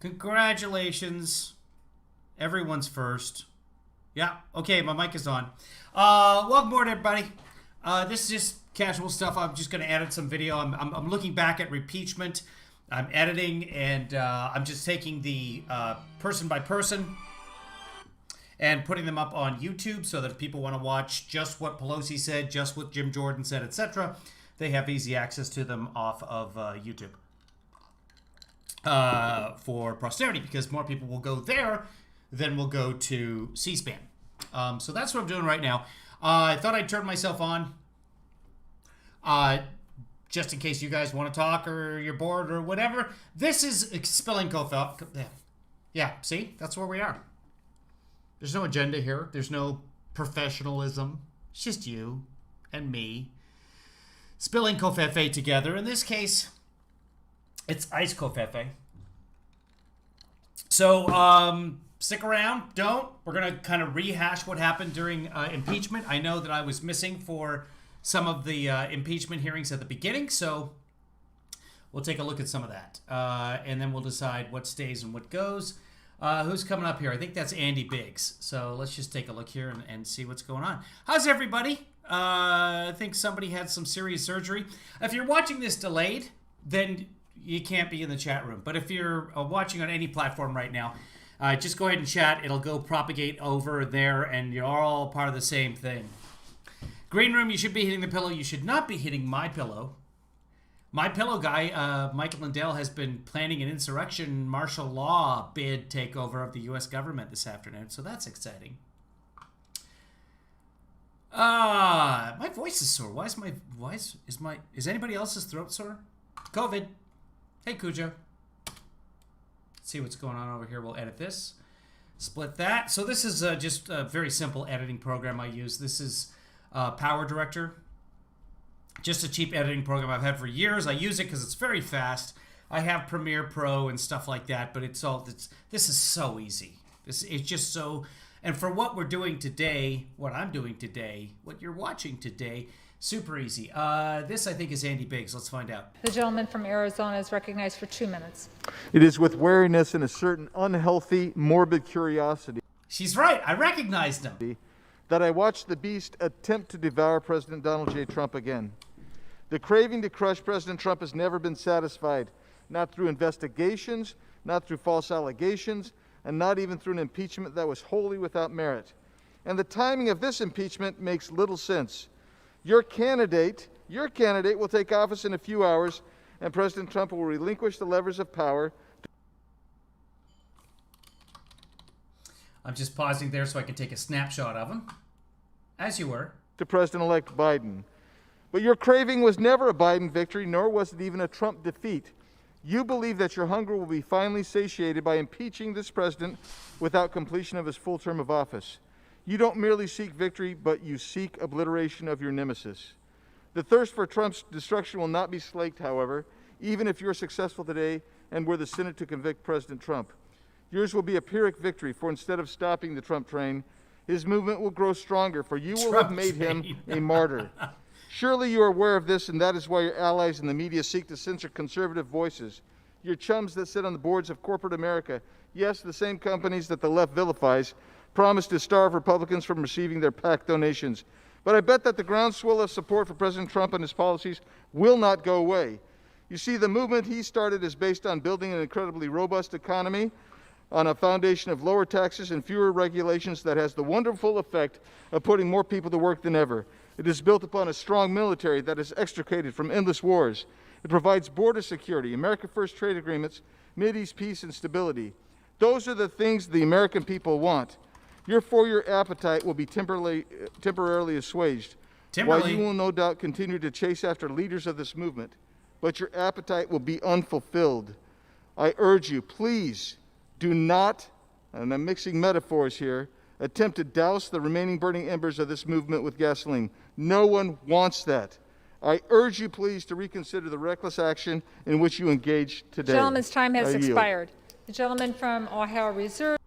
Congratulations. Everyone's first. Yeah, okay, my mic is on. Welcome aboard, everybody. This is just casual stuff. I'm just going to edit some video. I'm looking back at Repeachment. I'm editing, and I'm just taking the person by person and putting them up on YouTube so that if people want to watch just what Pelosi said, just what Jim Jordan said, etc., they have easy access to them off of YouTube for posterity, because more people will go there than will go to C-SPAN. So that's what I'm doing right now. I thought I'd turn myself on just in case you guys want to talk or you're bored or whatever. This is Spilling Covfefe. Yeah, see? That's where we are. There's no agenda here. There's no professionalism. It's just you and me spilling Covfefe together. In this case, it's ice Covfefe. So, stick around. Don't. We're going to kind of rehash what happened during impeachment. I know that I was missing for some of the impeachment hearings at the beginning, so we'll take a look at some of that. And then we'll decide what stays and what goes. Who's coming up here? I think that's Andy Biggs. So let's just take a look here and see what's going on. How's everybody? I think somebody had some serious surgery. If you're watching this delayed, then you can't be in the chat room. But if you're watching on any platform right now, just go ahead and chat. It'll go propagate over there, and you're all part of the same thing. Green room, you should be hitting the pillow. You should not be hitting my pillow. My pillow guy, Michael Lindell, has been planning an insurrection martial law bid takeover of the U.S. government this afternoon, so that's exciting. My voice is sore. Is anybody else's throat sore? COVID. Hey, Cujo. Let's see what's going on over here. We'll edit this. Split that. So this is just a very simple editing program I use. This is Power Director. Just a cheap editing program I've had for years. I use it because it's very fast. I have Premiere Pro and stuff like that, but this is so easy. It's just so, and for what we're doing today, what I'm doing today, what you're watching today, super easy. This, I think, is Andy Biggs. Let's find out. The gentleman from Arizona is recognized for 2 minutes. It is with wariness and a certain unhealthy, morbid curiosity. She's right. I recognized him. That I watched the beast attempt to devour President Donald J. Trump again. The craving to crush President Trump has never been satisfied, not through investigations, not through false allegations, and not even through an impeachment that was wholly without merit. And the timing of this impeachment makes little sense. Your candidate will take office in a few hours, and President Trump will relinquish the levers of power. I'm just pausing there so I can take a snapshot of him, as you were. To President-elect Biden. But your craving was never a Biden victory, nor was it even a Trump defeat. You believe that your hunger will be finally satiated by impeaching this president without completion of his full term of office. You don't merely seek victory, but you seek obliteration of your nemesis. The thirst for Trump's destruction will not be slaked, however, even if you're successful today and were the Senate to convict President Trump. Yours will be a Pyrrhic victory, for instead of stopping the Trump train, his movement will grow stronger, for you will have made him a martyr. Surely you are aware of this, and that is why your allies in the media seek to censor conservative voices. Your chums that sit on the boards of corporate America, yes, the same companies that the left vilifies, promise to starve Republicans from receiving their PAC donations. But I bet that the groundswell of support for President Trump and his policies will not go away. You see, the movement he started is based on building an incredibly robust economy on a foundation of lower taxes and fewer regulations that has the wonderful effect of putting more people to work than ever. It is built upon a strong military that is extricated from endless wars. It provides border security, America First trade agreements, Mideast peace and stability. Those are the things the American people want. Your four-year appetite will be temporarily assuaged, while you will no doubt continue to chase after leaders of this movement. But your appetite will be unfulfilled. I urge you, please do not, and I'm mixing metaphors here, attempt to douse the remaining burning embers of this movement with gasoline. No one wants that. I urge you, please, to reconsider the reckless action in which you engaged today. The gentleman's time has expired. The gentleman from Ohio Reserve.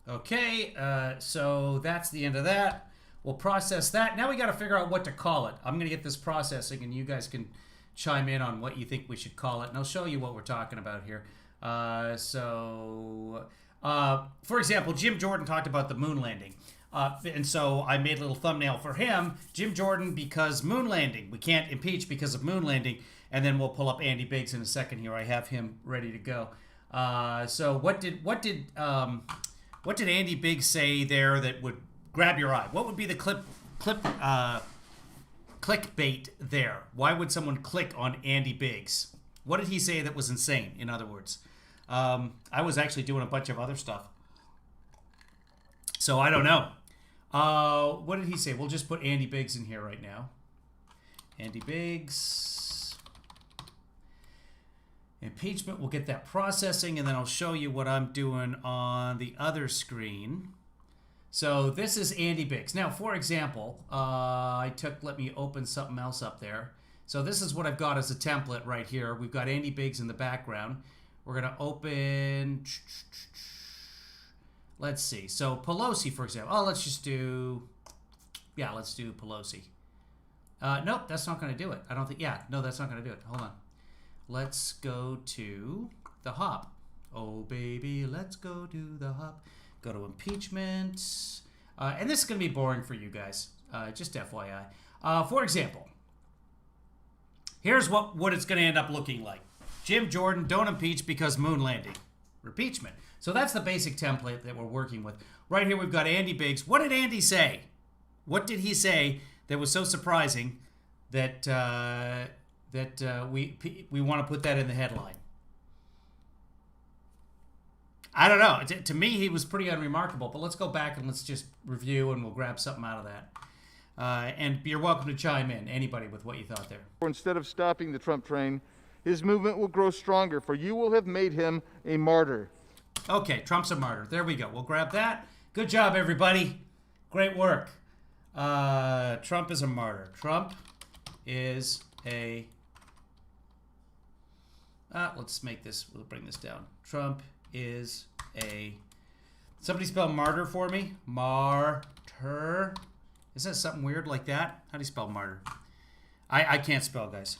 Okay, so that's the end of that. We'll process that. Now we got to figure out what to call it. I'm going to get this processing, and you guys can chime in on what you think we should call it, and I'll show you what we're talking about here. For example, Jim Jordan talked about the moon landing. And so I made a little thumbnail for him. Jim Jordan, because moon landing. We can't impeach because of moon landing. And then we'll pull up Andy Biggs in a second here. I have him ready to go. So what did Andy Biggs say there that would grab your eye? What would be the clickbait there? Why would someone click on Andy Biggs? What did he say that was insane, in other words? I was actually doing a bunch of other stuff. So I don't know. What did he say? We'll just put Andy Biggs in here right now. Andy Biggs. Impeachment, we'll get that processing, and then I'll show you what I'm doing on the other screen. So this is Andy Biggs. Now, for example, let me open something else up there. So this is what I've got as a template right here. We've got Andy Biggs in the background. We're going to open, let's see. So Pelosi, for example. Oh, let's do Pelosi. Nope, that's not going to do it. I don't think, that's not going to do it. Hold on. Let's go to the hop. Oh, baby, let's go to the hop. Go to impeachment. And this is going to be boring for you guys, just FYI. For example, here's what it's going to end up looking like. Jim Jordan, don't impeach because moon landing. Repeachment. So that's the basic template that we're working with. Right here we've got Andy Biggs. What did Andy say? What did he say that was so surprising that we want to put that in the headline? I don't know. To me, he was pretty unremarkable. But let's go back and let's just review, and we'll grab something out of that. And you're welcome to chime in, anybody, with what you thought there. Instead of stopping the Trump train, his movement will grow stronger, for you will have made him a martyr. Okay, Trump's a martyr. There we go. We'll grab that. Good job, everybody. Great work. Trump is a martyr. Trump is a... let's make this... We'll bring this down. Trump is a... Somebody spell martyr for me. Martyr. Is that something weird like that? How do you spell martyr? I can't spell, guys.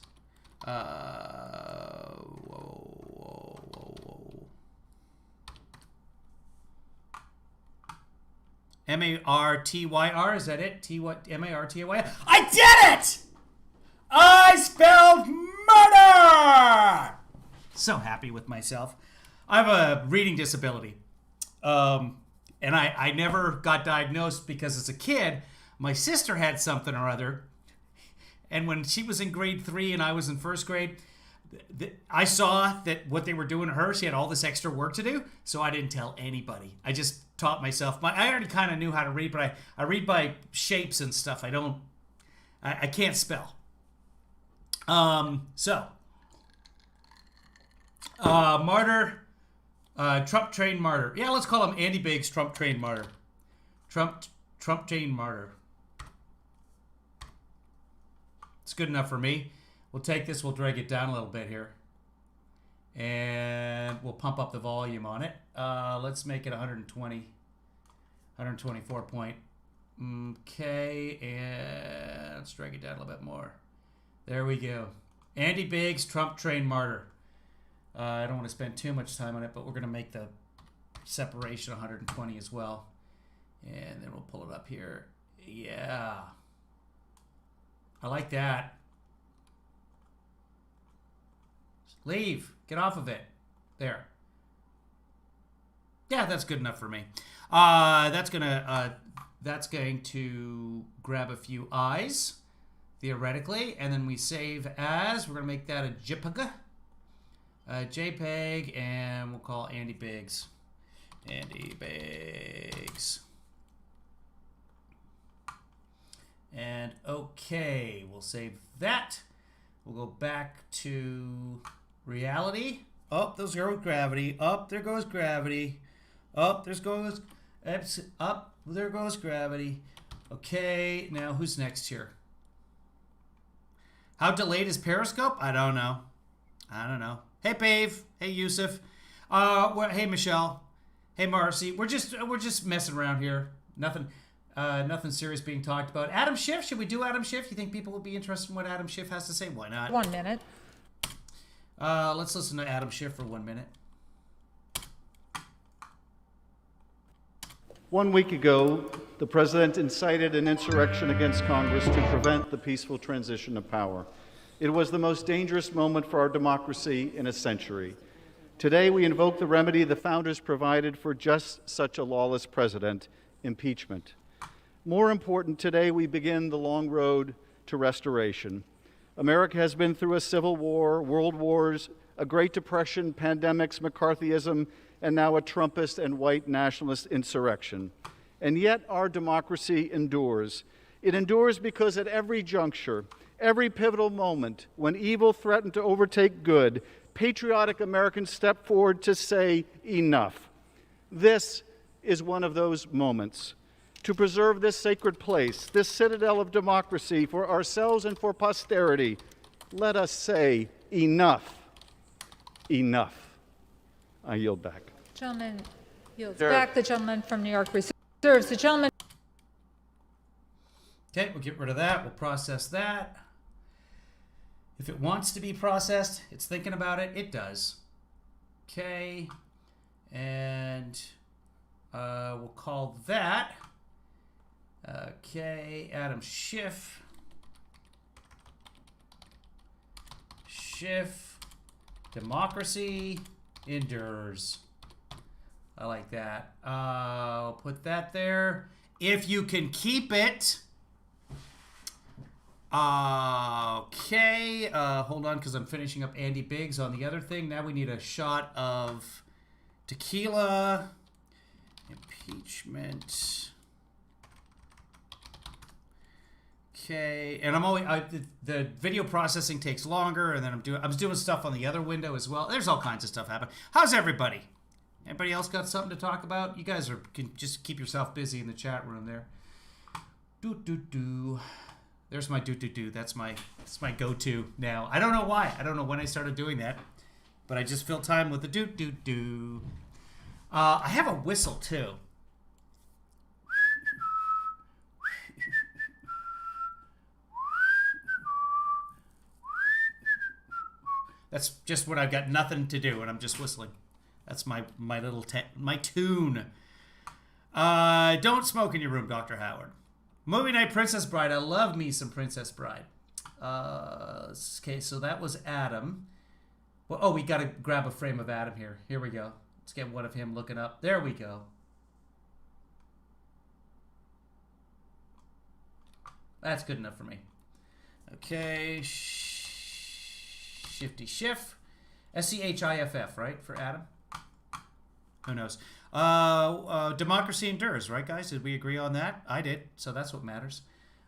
M-A-R-T-Y-R, is that it? M-A-R-T-Y-R? I did it! I spelled murder! So happy with myself. I have a reading disability. And I never got diagnosed because as a kid, my sister had something or other. And when she was in grade 3 and I was in first grade, I saw that what they were doing to her, she had all this extra work to do. So I didn't tell anybody. I just taught myself. I already kind of knew how to read, but I read by shapes and stuff. I can't spell. Martyr, Trump trained martyr. Yeah, let's call him Andy Biggs, Trump trained martyr. Trump trained martyr. It's good enough for me. We'll take this, we'll drag it down a little bit here. And we'll pump up the volume on it. Let's make it 120. 124 point. Okay, and let's drag it down a little bit more. There we go. Andy Biggs, Trump trained martyr. I don't want to spend too much time on it, but we're going to make the separation 120 as well. And then we'll pull it up here. Yeah. I like that. Leave. Get off of it. There. Yeah, that's good enough for me. That's going to grab a few eyes, theoretically, and then we save as. We're going to make that a JPEG. JPEG, and we'll call Andy Biggs. Andy Biggs. And okay, we'll save that. We'll go back to reality. Oh, there goes gravity. Up, there goes gravity. Up, there goes gravity. Okay, now who's next here? How delayed is Periscope? I don't know. Hey, Pave. Hey, Yusuf. Hey, Michelle. Hey, Marcy. We're just messing around here. Nothing serious being talked about. Adam Schiff. Should we do Adam Schiff? You think people would be interested in what Adam Schiff has to say? Why not? 1 minute. Let's listen to Adam Schiff for 1 minute. 1 week ago, the president incited an insurrection against Congress to prevent the peaceful transition of power. It was the most dangerous moment for our democracy in a century. Today, we invoke the remedy the founders provided for just such a lawless president, impeachment. More important, today we begin the long road to restoration. America has been through a civil war, world wars, a Great Depression, pandemics, McCarthyism, and now a Trumpist and white nationalist insurrection. And yet our democracy endures. It endures because at every juncture, every pivotal moment, when evil threatened to overtake good, patriotic Americans step forward to say, enough. This is one of those moments. To preserve this sacred place, this citadel of democracy for ourselves and for posterity, let us say, enough. Enough. I yield back. Gentleman yields Sure. back. The gentleman from New York reserves. The gentleman. Okay, we'll get rid of that. We'll process that. If it wants to be processed, it's thinking about it. It does. Okay. And we'll call that. Okay, Adam Schiff. Schiff. Democracy endures. I like that. I'll put that there. If you can keep it. Okay. Hold on, because I'm finishing up Andy Biggs on the other thing. Now we need a shot of tequila. Impeachment. Okay, and I'm always the video processing takes longer, and then I was doing stuff on the other window as well. There's all kinds of stuff happening. How's everybody? Anybody else got something to talk about? You guys can just keep yourself busy in the chat room there. There's my do. That's my go-to now. I don't know why. I don't know when I started doing that, but I just fill time with the do. I have a whistle too. That's just when I've got nothing to do and I'm just whistling. That's my little my tune. Don't smoke in your room, Dr. Howard. Movie night, Princess Bride. I love me some Princess Bride. Okay, so that was Adam. Well, oh, we got to grab a frame of Adam here. Here we go. Let's get one of him looking up. There we go. That's good enough for me. Okay. Shifty Schiff. SCHIFF, right, for Adam? Who knows? Democracy endures, right, guys? Did we agree on that? I did, so that's what matters.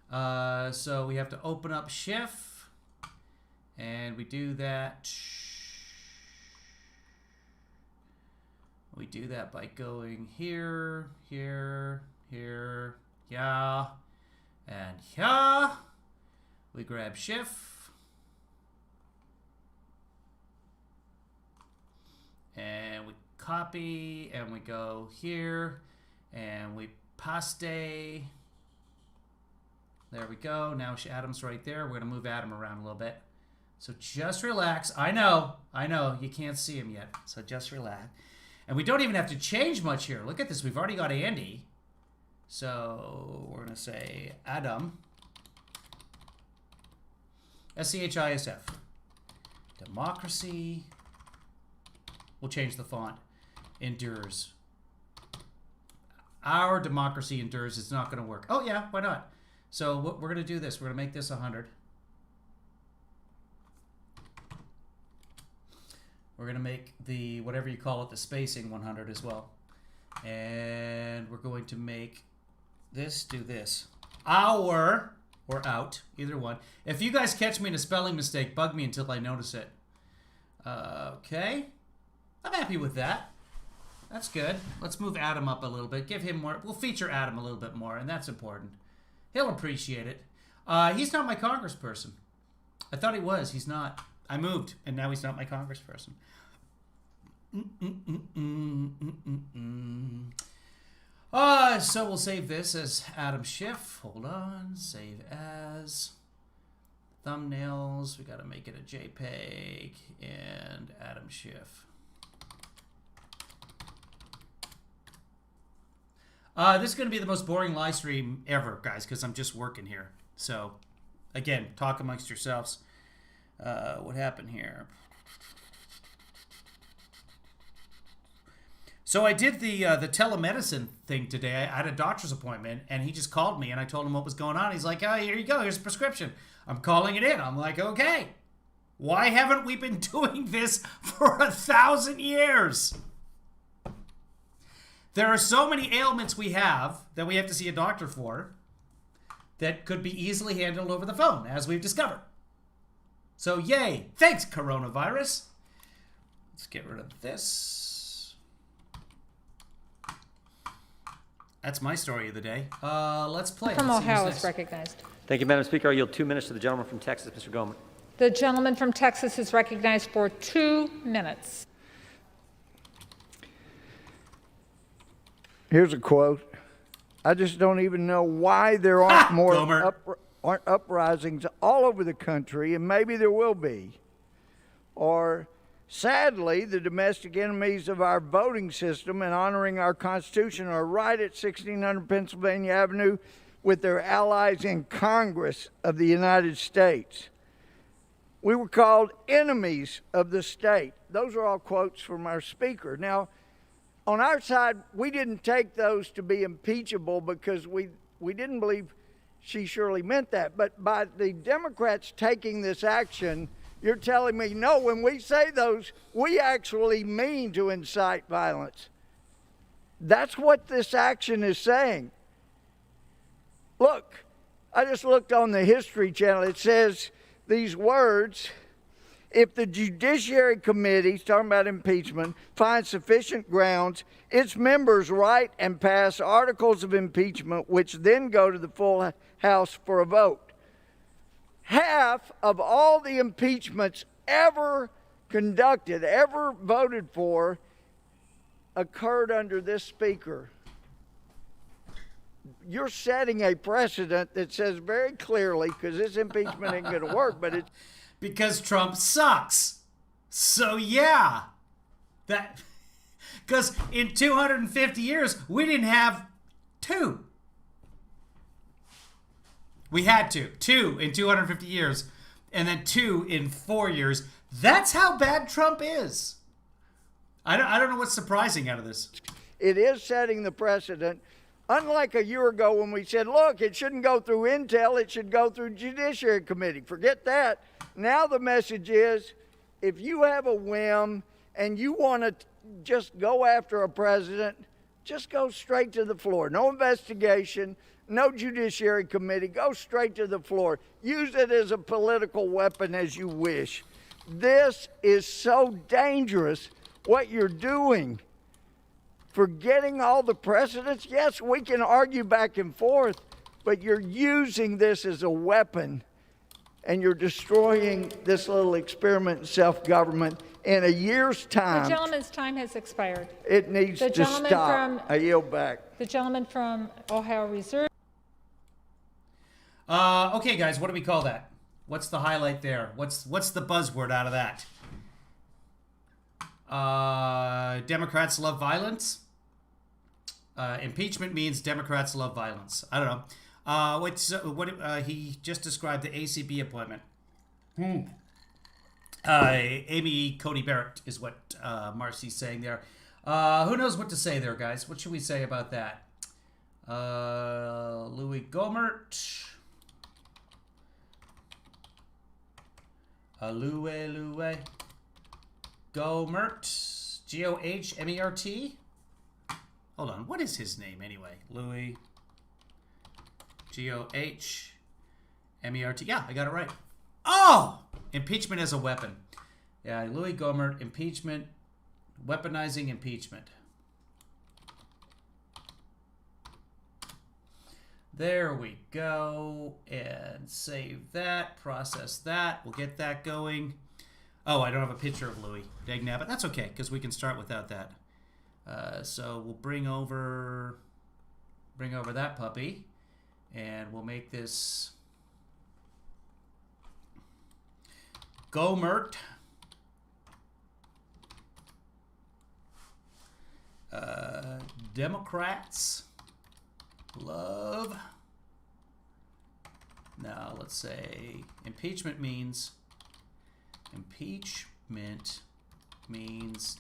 So we have to open up Schiff, and we do that. We do that by going here, here, here, yeah, and yeah. We grab Schiff. And we copy, and we go here, and we paste. There we go. Now Adam's right there. We're going to move Adam around a little bit. So just relax. I know. You can't see him yet. So just relax. And we don't even have to change much here. Look at this. We've already got Andy. So we're going to say Adam. SCHISF. Democracy. We'll change the font. Endures. Our democracy endures. It's not going to work. Oh, yeah. Why not? So we're going to do this. We're going to make this 100. We're going to make the, whatever you call it, the spacing 100 as well. And we're going to make this do this. Our, or out, either one. If you guys catch me in a spelling mistake, bug me until I notice it. Okay. I'm happy with that. That's good. Let's move Adam up a little bit. Give him more. We'll feature Adam a little bit more, and that's important. He'll appreciate it. He's not my congressperson. I thought he was. He's not. I moved, and now he's not my congressperson. So we'll save this as Adam Schiff. Hold on. Save as. Thumbnails. We got to make it a JPEG. And Adam Schiff. This is going to be the most boring live stream ever, guys, because I'm just working here. So, again, talk amongst yourselves. What happened here? So I did the telemedicine thing today. I had a doctor's appointment, and he just called me, and I told him what was going on. He's like, oh, here you go. Here's a prescription. I'm calling it in. I'm like, okay. Why haven't we been doing this for 1,000 years? There are so many ailments we have that we have to see a doctor for that could be easily handled over the phone, as we've discovered. So, yay. Thanks, coronavirus. Let's get rid of this. That's my story of the day. Let's play. From Let's see who's Ohio is next. recognized. Thank you, Madam Speaker. I yield 2 minutes to the gentleman from Texas, Mr. Gomer. The gentleman from Texas is recognized for 2 minutes. Here's a quote. I just don't even know why there aren't more aren't uprisings all over the country, and maybe there will be. Or, sadly, the domestic enemies of our voting system and honoring our Constitution are right at 1600 Pennsylvania Avenue with their allies in Congress of the United States. We were called enemies of the state. Those are all quotes from our speaker. Now, on our side, we didn't take those to be impeachable because we didn't believe she surely meant that. But by the Democrats taking this action, you're telling me, no, when we say those, we actually mean to incite violence. That's what this action is saying. Look, I just looked on the History Channel. It says these words: if the Judiciary Committee, talking about impeachment, finds sufficient grounds, its members write and pass articles of impeachment, which then go to the full House for a vote. Half of all the impeachments ever conducted, ever voted for, occurred under this speaker. You're setting a precedent that says very clearly, because this impeachment ain't going to work, but it's because Trump sucks. So yeah, that because in 250 years we didn't have two. We had two in 250 years, and then 2 in 4 years. That's how bad Trump is. I don't know what's surprising out of this. It is setting the precedent. Unlike a year ago when we said, look, it shouldn't go through Intel, it should go through Judiciary Committee. Forget that. Now the message is, if you have a whim and you want to just go after a president, just go straight to the floor. No investigation, no Judiciary Committee. Go straight to the floor. Use it as a political weapon as you wish. This is so dangerous, what you're doing. Forgetting all the precedents. Yes, we can argue back and forth, but you're using this as a weapon, and you're destroying this little experiment in self-government. In a year's time, The gentleman's time has expired. it needs The to gentleman stop. from- I yield back. The gentleman from Ohio Reserve. Okay, guys, what do we call that? What's the highlight there? What's the buzzword out of that? Democrats love violence. Impeachment means Democrats love violence. I don't know. He just described the ACB appointment. Amy Coney Barrett is what Marcy's saying there. Who knows what to say there, guys? What should we say about that? Louis Gohmert. Louis Gohmert. Gohmert. Hold on. What is his name anyway? Louis. Gohmert. Yeah, I got it right. Oh! Impeachment as a weapon. Yeah, Louis Gohmert. Impeachment. Weaponizing impeachment. There we go. And save that. Process that. We'll get that going. Oh, I don't have a picture of Louis. Dagnabbit. That's okay, because we can start without that. So we'll bring over that puppy, and we'll make this Gohmert. Democrats Love. Now, let's say impeachment means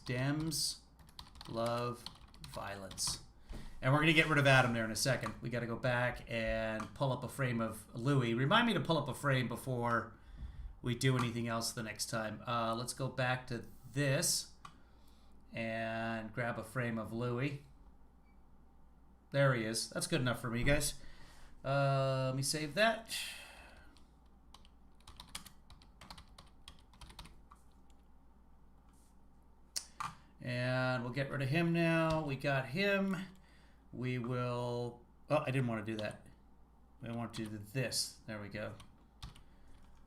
Dems love violence. And we're going to get rid of Adam there in a second. We got to go back and pull up a frame of Louis. Remind me to pull up a frame before we do anything else the next time. Let's go back to this and grab a frame of Louis. There he is. That's good enough for me, guys. Let me save that. And we'll get rid of him now. We got him. We will... Oh, I didn't want to do that. I want to do this. There we go.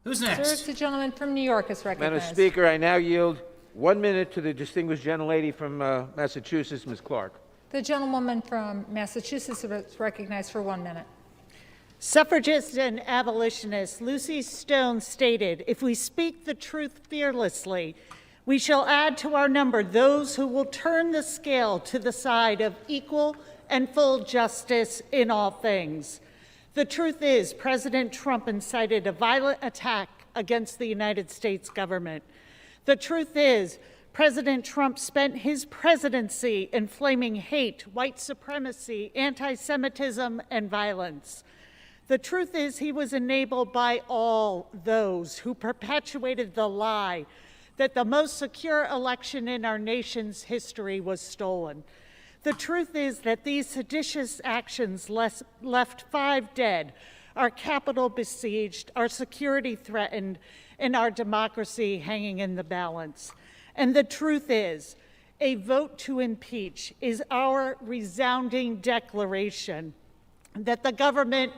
Who's next? Sir, the gentleman from New York is recognized. Madam Speaker, I now yield 1 minute to the distinguished gentlelady from Massachusetts, Ms. Clark. The gentlewoman from Massachusetts is recognized for 1 minute. Suffragist and abolitionist Lucy Stone stated, "If we speak the truth fearlessly, we shall add to our number those who will turn the scale to the side of equal and full justice in all things." The truth is, President Trump incited a violent attack against the United States government. The truth is, President Trump spent his presidency inflaming hate, white supremacy, anti-Semitism, and violence. The truth is, he was enabled by all those who perpetuated the lie that the most secure election in our nation's history was stolen. The truth is that these seditious actions left 5 dead, our Capitol besieged, our security threatened, and our democracy hanging in the balance. And the truth is, a vote to impeach is our resounding declaration that the government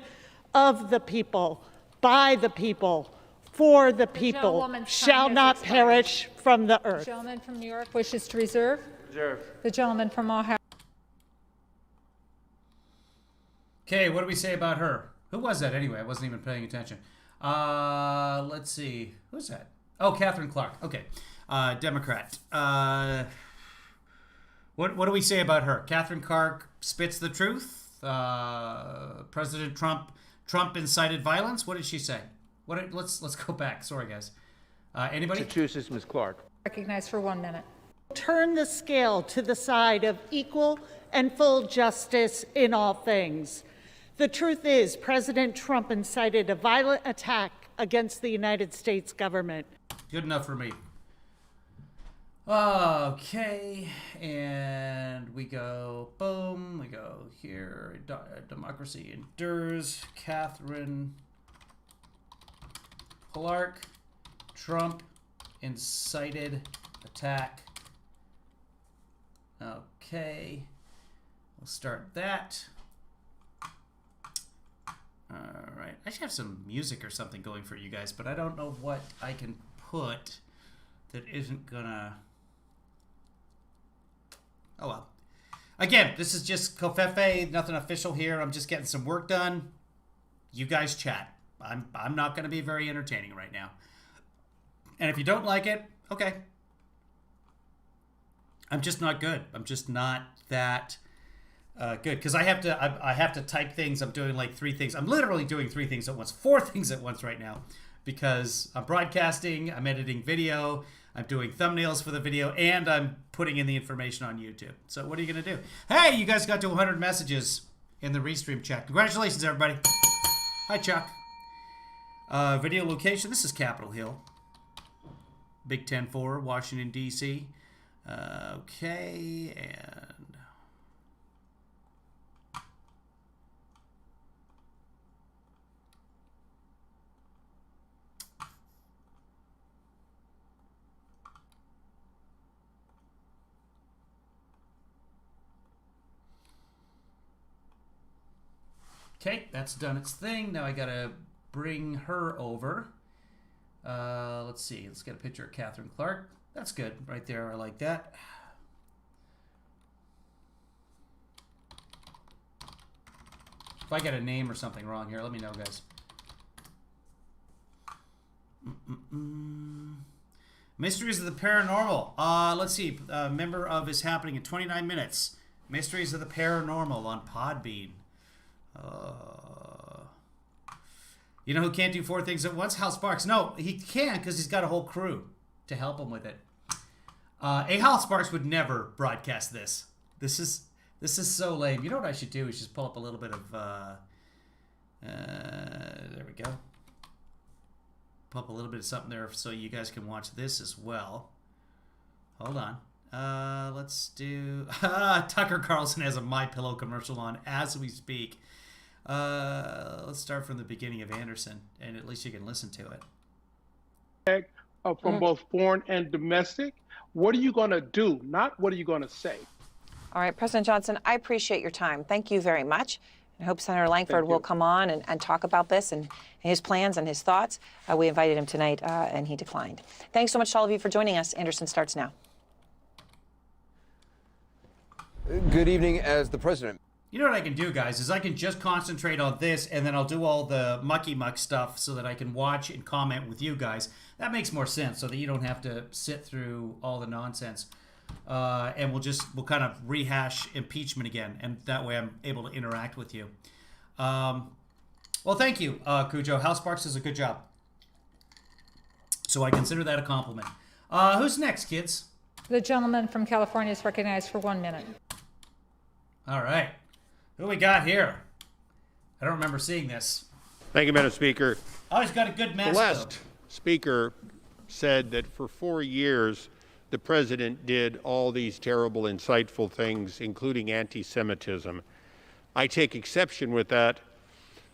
of the people, by the people, for the people, shall not perish from the earth. The gentleman from New York wishes to reserve. Reserve. The gentleman from Ohio. Okay, what do we say about her? Who was that anyway? I wasn't even paying attention. Let's see. Who's that? Oh, Catherine Clark. Okay. Democrat. What do we say about her? Catherine Clark spits the truth. President Trump incited violence. What did she say? Let's go back. Sorry, guys. Anybody? Massachusetts, Ms. Clark. Recognized for 1 minute. Turn the scale to the side of equal and full justice in all things. The truth is, President Trump incited a violent attack against the United States government. Good enough for me. Okay, and we go, boom, we go here, democracy endures, Catherine Clark, Trump incited attack. Okay, we'll start that. All right, I should have some music or something going for you guys, but I don't know what I can put that isn't gonna... Oh well. Again, this is just Covfefe, nothing official here. I'm just getting some work done. You guys chat. I'm not going to be very entertaining right now. And if you don't like it, okay. I'm just not good. I'm just not that good because I have to type things. I'm doing like 3 things. I'm literally doing 3 things at once, 4 things at once right now, because I'm broadcasting, I'm editing video, I'm doing thumbnails for the video, and I'm putting in the information on YouTube. So what are you going to do? Hey, you guys got to 100 messages in the Restream chat. Congratulations, everybody. Hi, Chuck. Video location. This is Capitol Hill. Big 10-4, Washington, D.C. Okay, and... Okay, that's done its thing. Now I gotta bring her over. Let's see. Let's get a picture of Catherine Clark. That's good right there. I like that. If I get a name or something wrong here, let me know, guys. Mysteries of the Paranormal. Let's see. Member of is happening in 29 minutes. Mysteries of the Paranormal on Podbean. You know who can't do 4 things at once? Hal Sparks. No, he can because he's got a whole crew to help him with it. Hal Sparks would never broadcast this. This is so lame. You know what I should do is just pull up a little bit of... there we go. Pull up a little bit of something there so you guys can watch this as well. Hold on. Let's do... Tucker Carlson has a MyPillow commercial on as we speak. Let's start from the beginning of Anderson, and at least you can listen to it. From both foreign and domestic. What are you going to do? Not what are you going to say? All right, President Johnson, I appreciate your time. Thank you very much. I hope Senator Langford will come on and talk about this and his plans and his thoughts. We invited him tonight, and he declined. Thanks so much to all of you for joining us. Anderson starts now. Good evening. As the president. You know what I can do, guys, is I can just concentrate on this, and then I'll do all the mucky-muck stuff so that I can watch and comment with you guys. That makes more sense so that you don't have to sit through all the nonsense. And we'll kind of rehash impeachment again, and that way I'm able to interact with you. Well, thank you, Cujo. Hal Sparks does a good job. So I consider that a compliment. Who's next, kids? The gentleman from California is recognized for 1 minute. All right. Who we got here? I don't remember seeing this. Thank you, Madam Speaker. Oh, he's got a good mask. The last speaker said that for 4 years, the president did all these terrible, insightful things, including anti-Semitism. I take exception with that,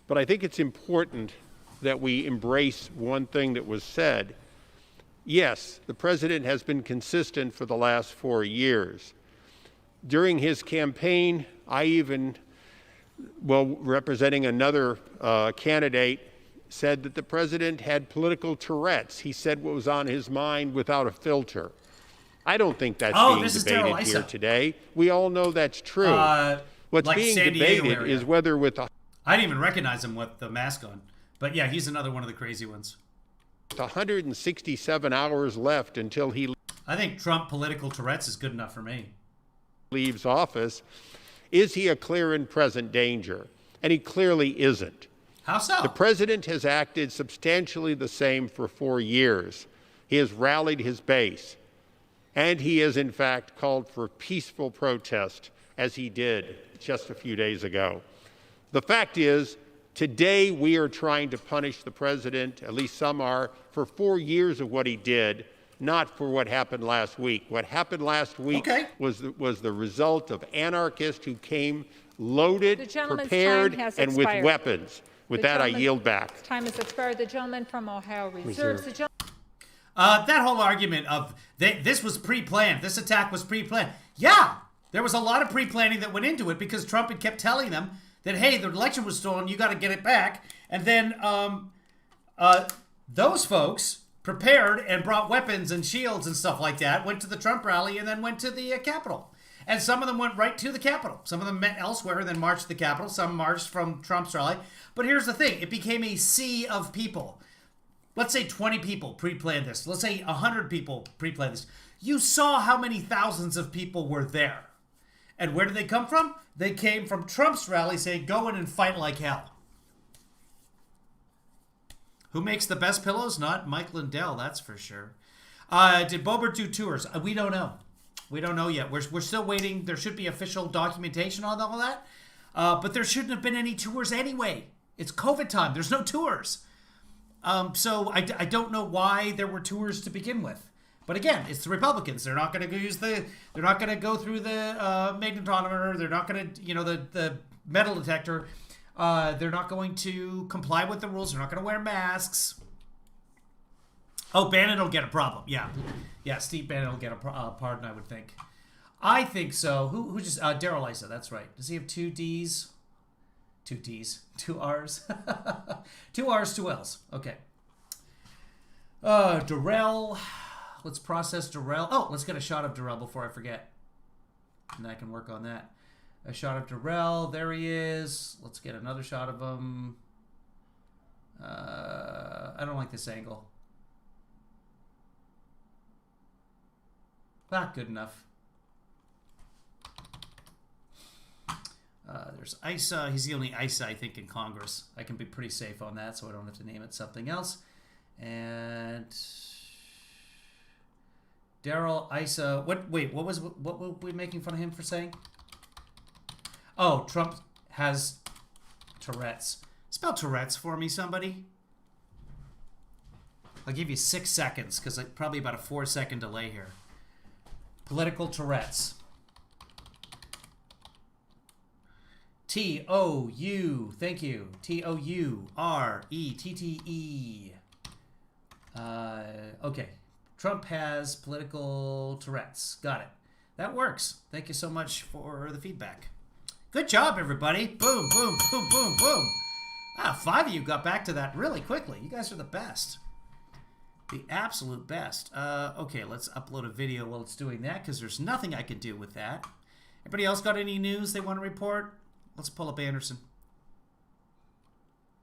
but I think it's important that we embrace one thing that was said. Yes, the president has been consistent for the last 4 years. During his campaign, I even, representing another candidate, said that the president had political Tourette's. He said what was on his mind without a filter. I don't think that's being debated here today. We all know that's true. What's being debated is whether with a... I didn't even recognize him with the mask on. But yeah, he's another one of the crazy ones. 167 hours left until he... I think Trump political Tourette's is good enough for me. ...leaves office. Is he a clear and present danger? And he clearly isn't. How so? The president has acted substantially the same for 4 years. He has rallied his base. And he has, in fact, called for peaceful protest, as he did just a few days ago. The fact is, today we are trying to punish the president, at least some are, for 4 years of what he did, not for what happened last week. What happened last week was the result of anarchists who came loaded, prepared, and with weapons. With that, I yield back. Time has expired. The gentleman from Ohio reserves. That whole argument of this was pre-planned, this attack was pre-planned. Yeah, there was a lot of pre-planning that went into it because Trump had kept telling them that, hey, the election was stolen, you got to get it back. And then those folks prepared and brought weapons and shields and stuff like that, went to the Trump rally and then went to the Capitol. And some of them went right to the Capitol. Some of them met elsewhere and then marched to the Capitol. Some marched from Trump's rally. But here's the thing. It became a sea of people. Let's say 20 people pre-planned this. Let's say 100 people pre-planned this. You saw how many thousands of people were there. And where did they come from? They came from Trump's rally saying, go in and fight like hell. Who makes the best pillows? Not Mike Lindell, that's for sure. Did Boebert do tours? We don't know. We don't know yet. We're still waiting. There should be official documentation on all that. But there shouldn't have been any tours anyway. It's COVID time. There's no tours. So I don't know why there were tours to begin with. But again, it's the Republicans. They're not going to use they're not going to go through the magnetometer. They're not going to, the metal detector. They're not going to comply with the rules. They're not going to wear masks. Oh, Bannon will get a problem. Yeah, Steve Bannon will get a pardon, I would think. I think so. Who just Daryl Issa? That's right. Does he have 2 D's? 2 D's, 2 R's, 2 R's, 2 L's. Okay. Darrell. Let's process Darrell. Oh, let's get a shot of Darrell before I forget, and I can work on that. A shot of Darrell. There he is. Let's get another shot of him. I don't like this angle. Not good enough. There's Issa. He's the only Issa, I think, in Congress. I can be pretty safe on that, so I don't have to name it something else. And Daryl Issa. What were we making fun of him for saying? Oh, Trump has Tourette's. Spell Tourette's for me, somebody. I'll give you 6 seconds, because probably about a 4-second delay here. Political Tourette's. T-O-U. Thank you. T-O-U-R-E-T-T-E. Okay. Trump has political Tourette's. Got it. That works. Thank you so much for the feedback. Good job, everybody. Boom, boom, boom, boom, boom. 5 of you got back to that really quickly. You guys are the best. The absolute best. Okay, let's upload a video while it's doing that, because there's nothing I can do with that. Anybody else got any news they want to report? Let's pull up Anderson.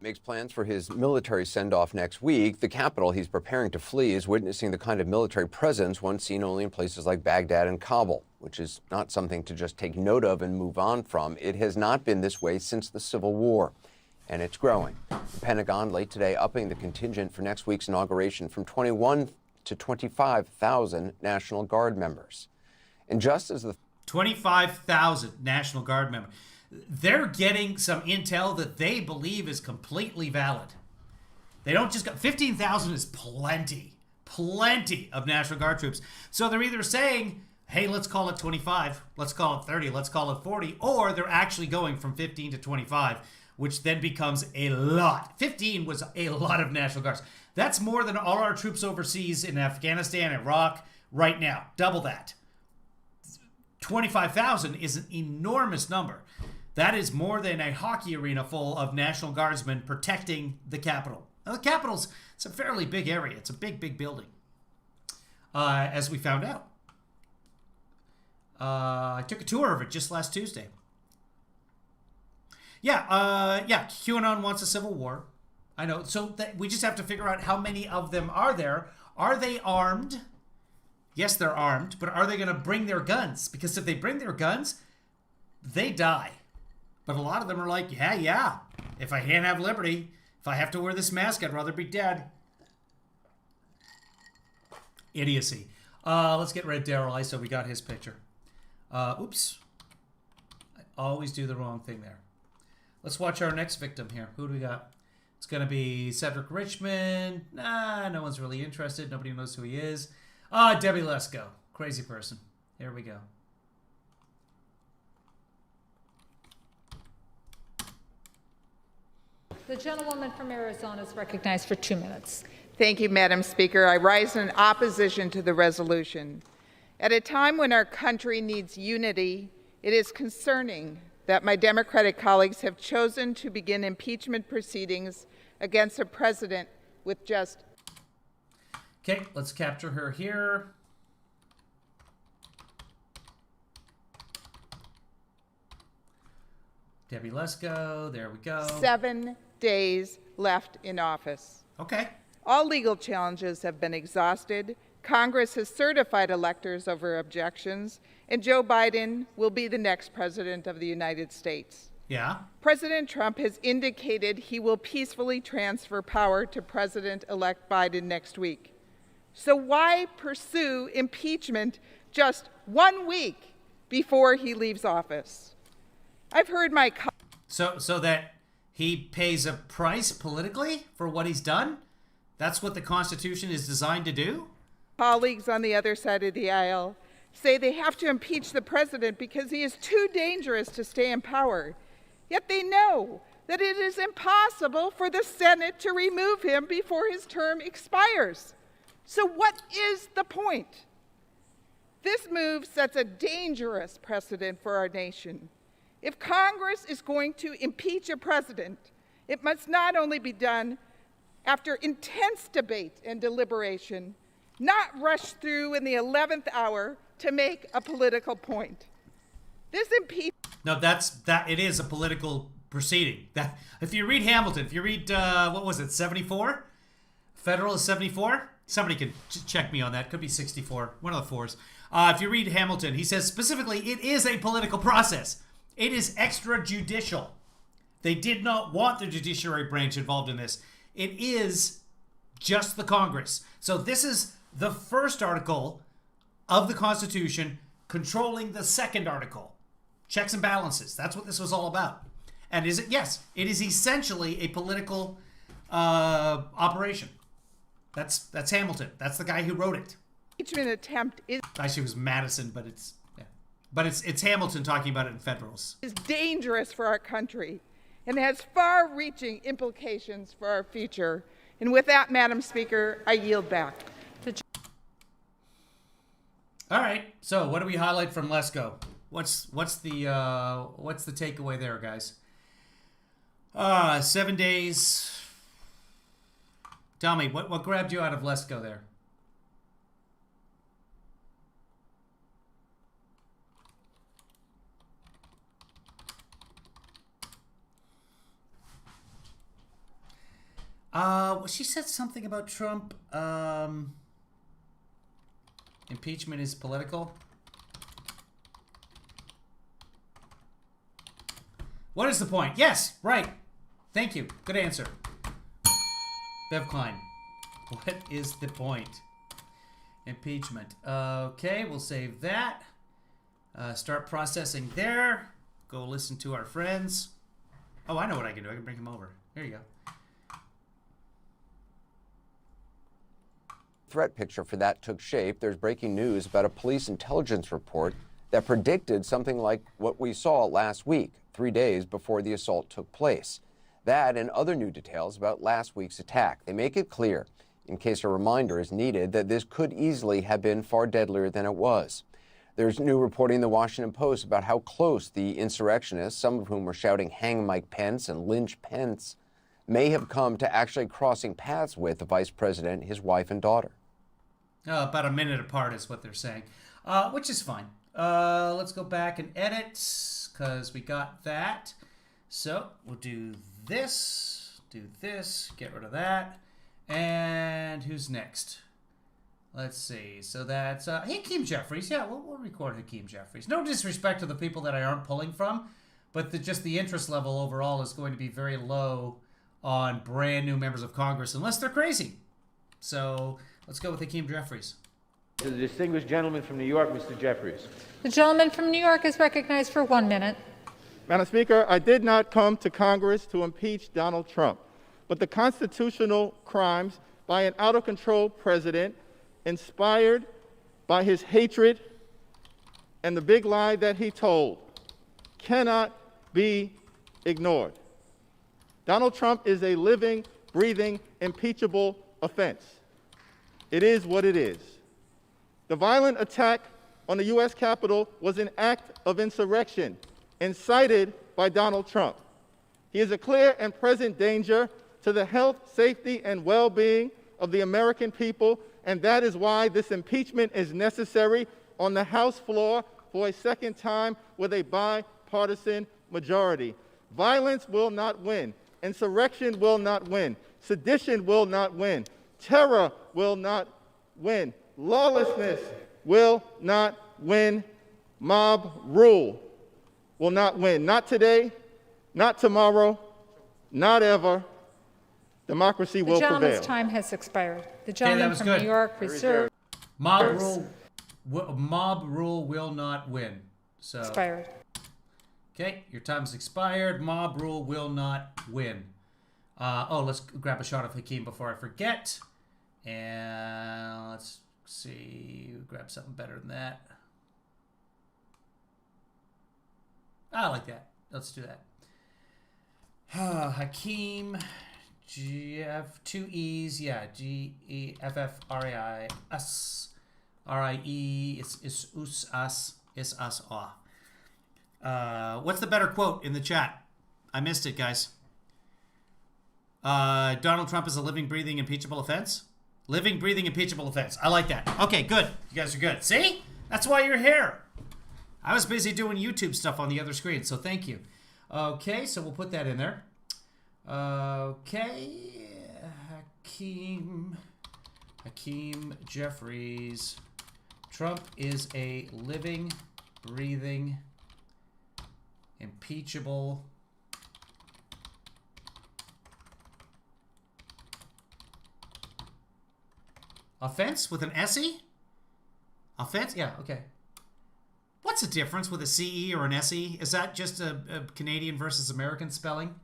Makes plans for his military send-off next week. The capital he's preparing to flee is witnessing the kind of military presence once seen only in places like Baghdad and Kabul, which is not something to just take note of and move on from. It has not been this way since the Civil War, and it's growing. The Pentagon late today upping the contingent for next week's inauguration from 21 to 25,000 National Guard members. And just as the 25,000 National Guard members. They're getting some intel that they believe is completely valid. They don't just got 15,000 is plenty of National Guard troops. So they're either saying, hey, let's call it 25, let's call it 30, let's call it 40, or they're actually going from 15 to 25, which then becomes a lot. 15 was a lot of National Guards. That's more than all our troops overseas in Afghanistan, Iraq, right now. Double that. 25,000 is an enormous number. That is more than a hockey arena full of National Guardsmen protecting the Capitol. Now, the Capitol's it's a fairly big area. It's a big, big building, as we found out. I took a tour of it just last Tuesday. Yeah, QAnon wants a civil war. I know. So we just have to figure out how many of them are there. Are they armed? Yes, they're armed, but are they going to bring their guns? Because if they bring their guns, they die. But a lot of them are like, yeah, if I can't have liberty, if I have to wear this mask, I'd rather be dead. Idiocy. Let's get rid of Daryl Issa. We got his picture. Oops. I always do the wrong thing there. Let's watch our next victim here. Who do we got? It's going to be Cedric Richmond. Nah, no one's really interested. Nobody knows who he is. Debbie Lesko. Crazy person. Here we go. The gentlewoman from Arizona is recognized for 2 minutes. Thank you, Madam Speaker. I rise in opposition to the resolution. At a time when our country needs unity, it is concerning that my Democratic colleagues have chosen to begin impeachment proceedings against a president with just... Okay, let's capture her here. Debbie Lesko, there we go. 7 days left in office. Okay. All legal challenges have been exhausted. Congress has certified electors over objections, and Joe Biden will be the next president of the United States. Yeah. President Trump has indicated he will peacefully transfer power to President-elect Biden next week. So why pursue impeachment just 1 week before he leaves office? I've heard my... So that he pays a price politically for what he's done? That's what the Constitution is designed to do? Colleagues on the other side of the aisle say they have to impeach the president because he is too dangerous to stay in power. Yet they know that it is impossible for the Senate to remove him before his term expires. So what is the point? This move sets a dangerous precedent for our nation. If Congress is going to impeach a president, it must not only be done after intense debate and deliberation, not rushed through in the 11th hour to make a political point. This impeachment... No, it is a political proceeding. That if you read Hamilton, if you read, what was it, 74? Federal is 74? Somebody can check me on that. Could be 64, one of the fours. If you read Hamilton, he says specifically it is a political process. It is extrajudicial. They did not want the judiciary branch involved in this. It is just the Congress. So this is the first article of the Constitution controlling the second article. Checks and balances. That's what this was all about. And is it? Yes, it is essentially a political operation. That's Hamilton. That's the guy who wrote it. Impeachment attempt is Actually, it was Madison, but it's Hamilton talking about it in Federals. Is dangerous for our country and has far-reaching implications for our future. And with that, Madam Speaker, I yield back. All right. So, what do we highlight from Lesko? What's the takeaway there, guys? 7 days. Tell me, what grabbed you out of Lesko there? She said something about Trump. Impeachment is political. What is the point? Yes, right. Thank you. Good answer. Bev Klein. What is the point? Impeachment. Okay, we'll save that. Start processing there. Go listen to our friends. Oh, I know what I can do. I can bring him over. There you go. Threat picture for that took shape. There's breaking news about a police intelligence report that predicted something like what we saw last week, 3 days before the assault took place. That and other new details about last week's attack. They make it clear, in case a reminder is needed, that this could easily have been far deadlier than it was. There's new reporting in the Washington Post about how close the insurrectionists, some of whom were shouting "Hang Mike Pence" and "Lynch Pence," may have come to actually crossing paths with the vice president, his wife, and daughter. About a minute apart is what they're saying, which is fine. Let's go back and edit, because we got that. So we'll do this, get rid of that. And who's next? Let's see. So that's Hakeem Jeffries. Yeah, we'll record Hakeem Jeffries. No disrespect to the people that I aren't pulling from, but just the interest level overall is going to be very low on brand new members of Congress, unless they're crazy. So let's go with Hakeem Jeffries. To the distinguished gentleman from New York, Mr. Jeffries. The gentleman from New York is recognized for 1 minute. Madam Speaker, I did not come to Congress to impeach Donald Trump, but the constitutional crimes by an out-of-control president inspired by his hatred and the big lie that he told cannot be ignored. Donald Trump is a living, breathing, impeachable offense. It is what it is. The violent attack on the U.S. Capitol was an act of insurrection incited by Donald Trump. He is a clear and present danger to the health, safety, and well-being of the American people, and that is why this impeachment is necessary on the House floor for a second time with a bipartisan majority. Violence will not win. Insurrection will not win. Sedition will not win. Terror will not win. Lawlessness will not win. Mob rule will not win. Not today, not tomorrow, not ever. Democracy will prevail. The gentleman's time has expired. The gentleman from New York reserved. Mob rule will not win. So expired. Okay, your time's expired. Mob rule will not win. Let's grab a shot of Hakeem before I forget. And let's see, grab something better than that. I like that. Let's do that. Hakeem, G-F, 2 E's, yeah, G-E-F-F-R-A-I-S, R-I-E, is us, us, is us, aw. What's the better quote in the chat? I missed it, guys. Donald Trump is a living, breathing, impeachable offense? Living, breathing, impeachable offense. I like that. Okay, good. You guys are good. See? That's why you're here. I was busy doing YouTube stuff on the other screen, so thank you. Okay, so we'll put that in there. Okay. Hakeem Jeffries. Trump is a living, breathing, impeachable offense with an SE? Offense? Yeah, okay. What's the difference with a CE or an SE? Is that just a Canadian versus American spelling?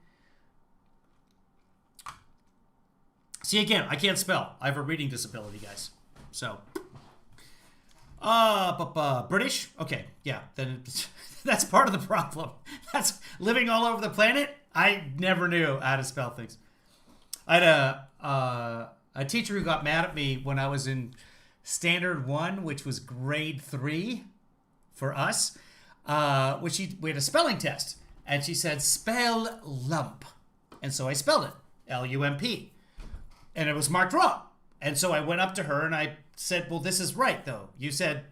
See, again, I can't spell. I have a reading disability, guys. So, British? Okay, yeah, then that's part of the problem. That's living all over the planet. I never knew how to spell things. I had a teacher who got mad at me when I was in Standard 1, which was grade 3 for us, we had a spelling test, and she said, spell lump. And so I spelled it, L-U-M-P. And it was marked wrong. And so I went up to her and I said, well, this is right, though. You said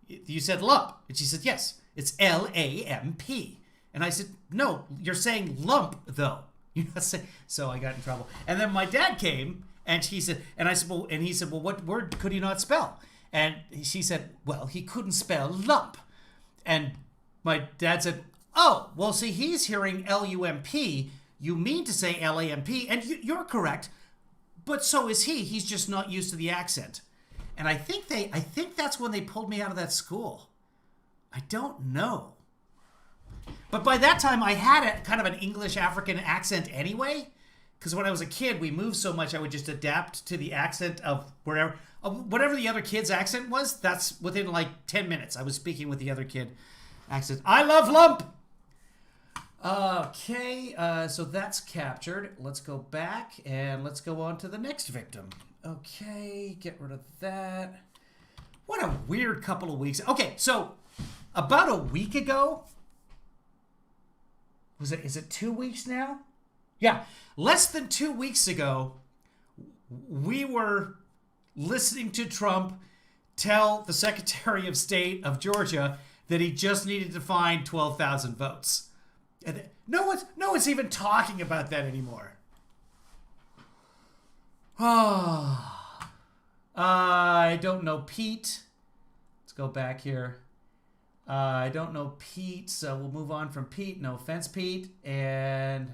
lump. And she said, yes, it's L-A-M-P. And I said, no, you're saying lump, though. You're not saying. So I got in trouble. And then my dad came and he said, well, what word could he not spell? And she said, well, he couldn't spell lump. And my dad said, oh, well, see, he's hearing L-U-M-P. You mean to say L-A-M-P, and you're correct, but so is he. He's just not used to the accent. And I think that's when they pulled me out of that school. I don't know. But by that time, I had a kind of an English African accent anyway, because when I was a kid, we moved so much, I would just adapt to the accent of whatever the other kid's accent was. That's within like 10 minutes. I was speaking with the other kid accent. I love lump. Okay, so that's captured. Let's go back and let's go on to the next victim. Okay, get rid of that. What a weird couple of weeks. Okay, so about a week ago, is it 2 weeks now? Yeah, less than 2 weeks ago, we were listening to Trump tell the Secretary of State of Georgia that he just needed to find 12,000 votes. And no one's even talking about that anymore. I don't know Pete. Let's go back here. I don't know Pete, so we'll move on from Pete. No offense, Pete. And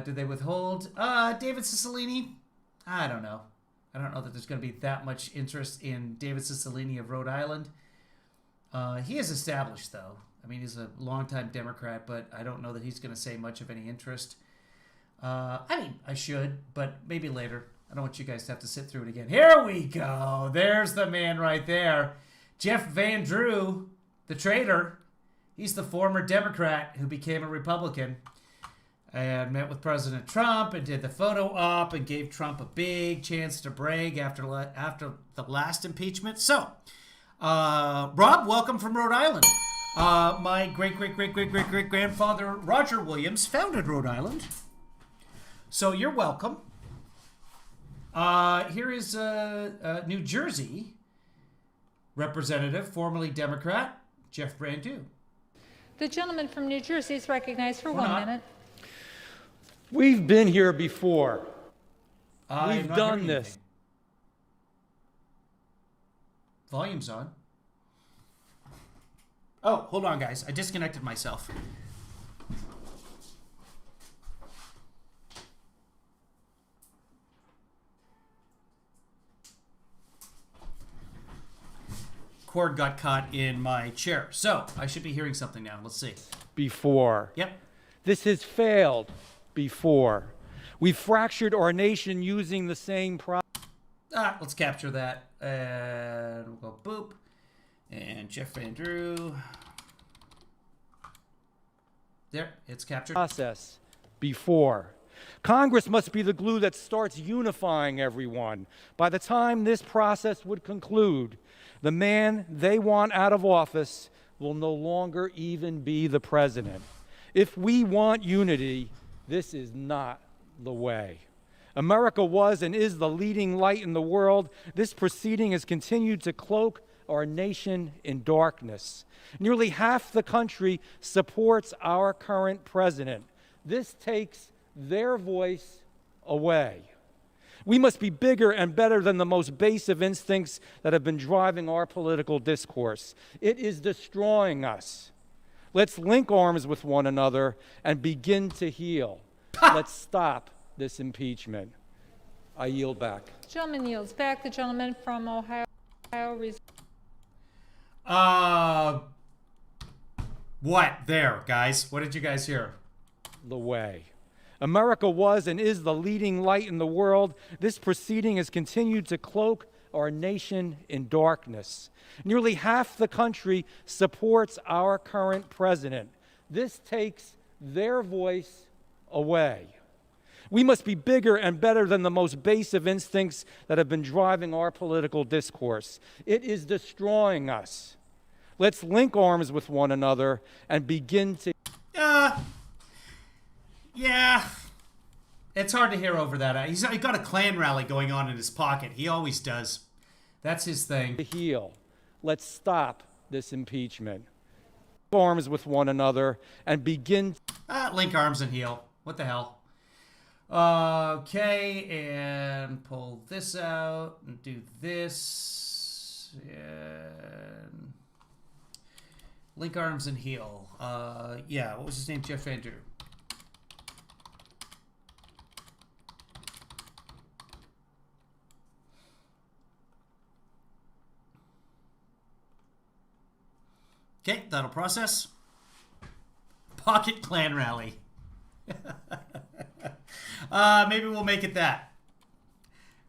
did they withhold? David Cicilline? I don't know. I don't know that there's going to be that much interest in David Cicilline of Rhode Island. He is established, though. I mean, he's a longtime Democrat, but I don't know that he's going to say much of any interest. I mean, I should, but maybe later. I don't want you guys to have to sit through it again. Here we go. There's the man right there. Jeff Van Drew, the traitor. He's the former Democrat who became a Republican and met with President Trump and did the photo op and gave Trump a big chance to brag after the last impeachment. So, Rob, welcome from Rhode Island. My great-great-great-great-great-great-grandfather, Roger Williams, founded Rhode Island. So you're welcome. Here is New Jersey representative, formerly Democrat, Jeff Van Drew. The gentleman from New Jersey is recognized for 1 minute. We've been here before. We've done this. Volume's on. Oh, hold on, guys. I disconnected myself. Cord got caught in my chair. So, I should be hearing something now. Let's see. Before. Yep. This has failed before. We've fractured our nation using the same let's capture that. And we'll go boop. And Jeff Van Drew. There, it's captured. Process before. Congress must be the glue that starts unifying everyone. By the time this process would conclude, the man they want out of office will no longer even be the president. If we want unity, this is not the way. America was and is the leading light in the world. This proceeding has continued to cloak our nation in darkness. Nearly half the country supports our current president. This takes their voice away. We must be bigger and better than the most base of instincts that have been driving our political discourse. It is destroying us. Let's link arms with one another and begin to heal. Let's stop this impeachment. I yield back. The gentleman yields back. The gentleman from Ohio. What? There, guys. What did you guys hear? The way. America was and is the leading light in the world. This proceeding has continued to cloak our nation in darkness. Nearly half the country supports our current president. This takes their voice away. We must be bigger and better than the most base of instincts that have been driving our political discourse. It is destroying us. Let's link arms with one another and begin to... Yeah. It's hard to hear over that. He's got a Klan rally going on in his pocket. He always does. That's his thing. To heal. Let's stop this impeachment. Link arms with one another and begin... Link arms and heal. What the hell? Okay, and pull this out and do this. And link arms and heal. Yeah, what was his name? Jeff Andrew. Okay, that'll process. Pocket Klan rally. Maybe we'll make it that.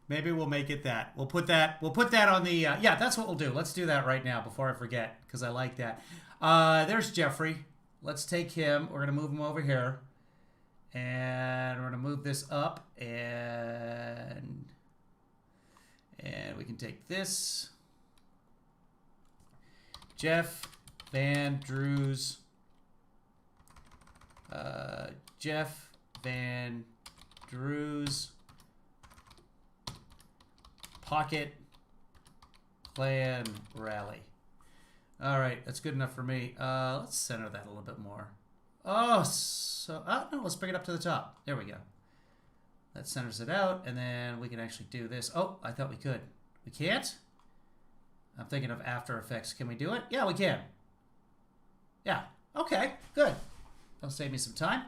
Maybe we'll make it that. We'll put that on the, yeah, that's what we'll do. Let's do that right now before I forget, because I like that. There's Jeffrey. Let's take him. We're going to move him over here. And we're going to move this up. And we can take this. Jeff Van Drew's. Jeff Van Drew's Pocket Klan rally. All right, that's good enough for me. Let's center that a little bit more. No, let's bring it up to the top. There we go. That centers it out, and then we can actually do this. Oh, I thought we could. We can't? I'm thinking of After Effects. Can we do it? Yeah, we can. Yeah. Okay, good. That'll save me some time.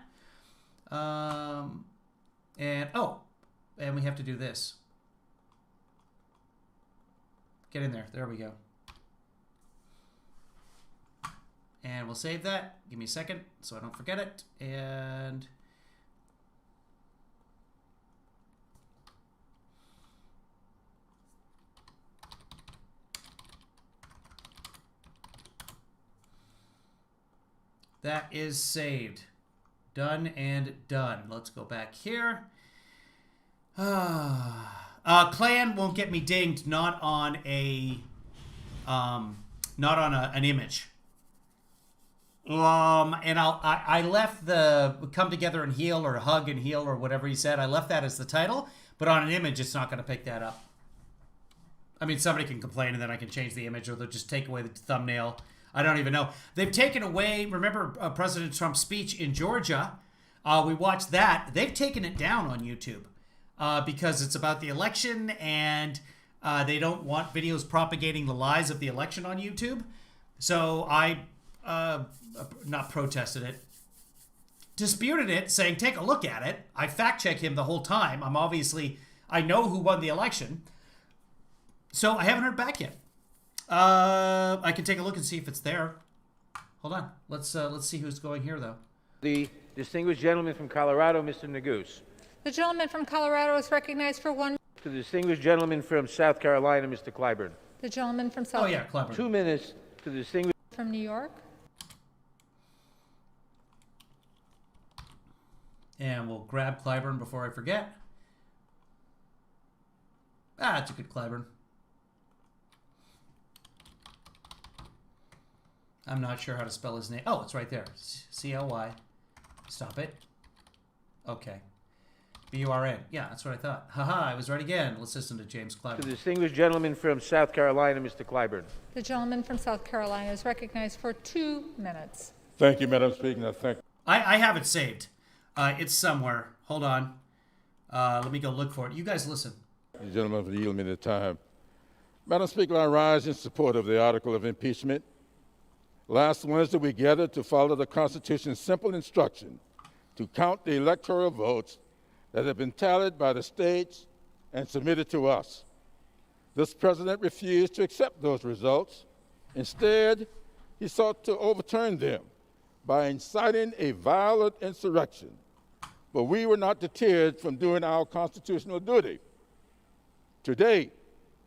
And we have to do this. Get in there. There we go. And we'll save that. Give me a second so I don't forget it. And that is saved. Done and done. Let's go back here. Klan won't get me dinged. Not on an image. And I left the come together and heal or hug and heal or whatever he said. I left that as the title, but on an image, it's not going to pick that up. I mean, somebody can complain and then I can change the image, or they'll just take away the thumbnail. I don't even know. They've taken away, remember President Trump's speech in Georgia? We watched that. They've taken it down on YouTube because it's about the election, and they don't want videos propagating the lies of the election on YouTube. So I not protested it, disputed it, saying, take a look at it. I fact-check him the whole time. I know who won the election. So I haven't heard back yet. I can take a look and see if it's there. Hold on. Let's see who's going here, though. The distinguished gentleman from Colorado, Mr. Neguse. The gentleman from Colorado is recognized for 1 minute. The distinguished gentleman from South Carolina, Mr. Clyburn. The gentleman from South. Oh yeah, Clyburn. 2 minutes to the distinguished. From New York. And we'll grab Clyburn before I forget. It's a good Clyburn. I'm not sure how to spell his name. Oh, it's right there. C-L-Y. Stop it. Okay. B-U-R-N. Yeah, that's what I thought. Haha, I was right again. Let's listen to James Clyburn. To the distinguished gentleman from South Carolina, Mr. Clyburn. The gentleman from South Carolina is recognized for 2 minutes. Thank you, Madam Speaker. I have it saved. It's somewhere. Hold on. Let me go look for it. You guys listen. The gentleman for yielding me the time. Madam Speaker, I rise in support of the article of impeachment. Last Wednesday, we gathered to follow the Constitution's simple instruction to count the electoral votes that have been tallied by the states and submitted to us. This president refused to accept those results. Instead, he sought to overturn them by inciting a violent insurrection. But we were not deterred from doing our constitutional duty. Today,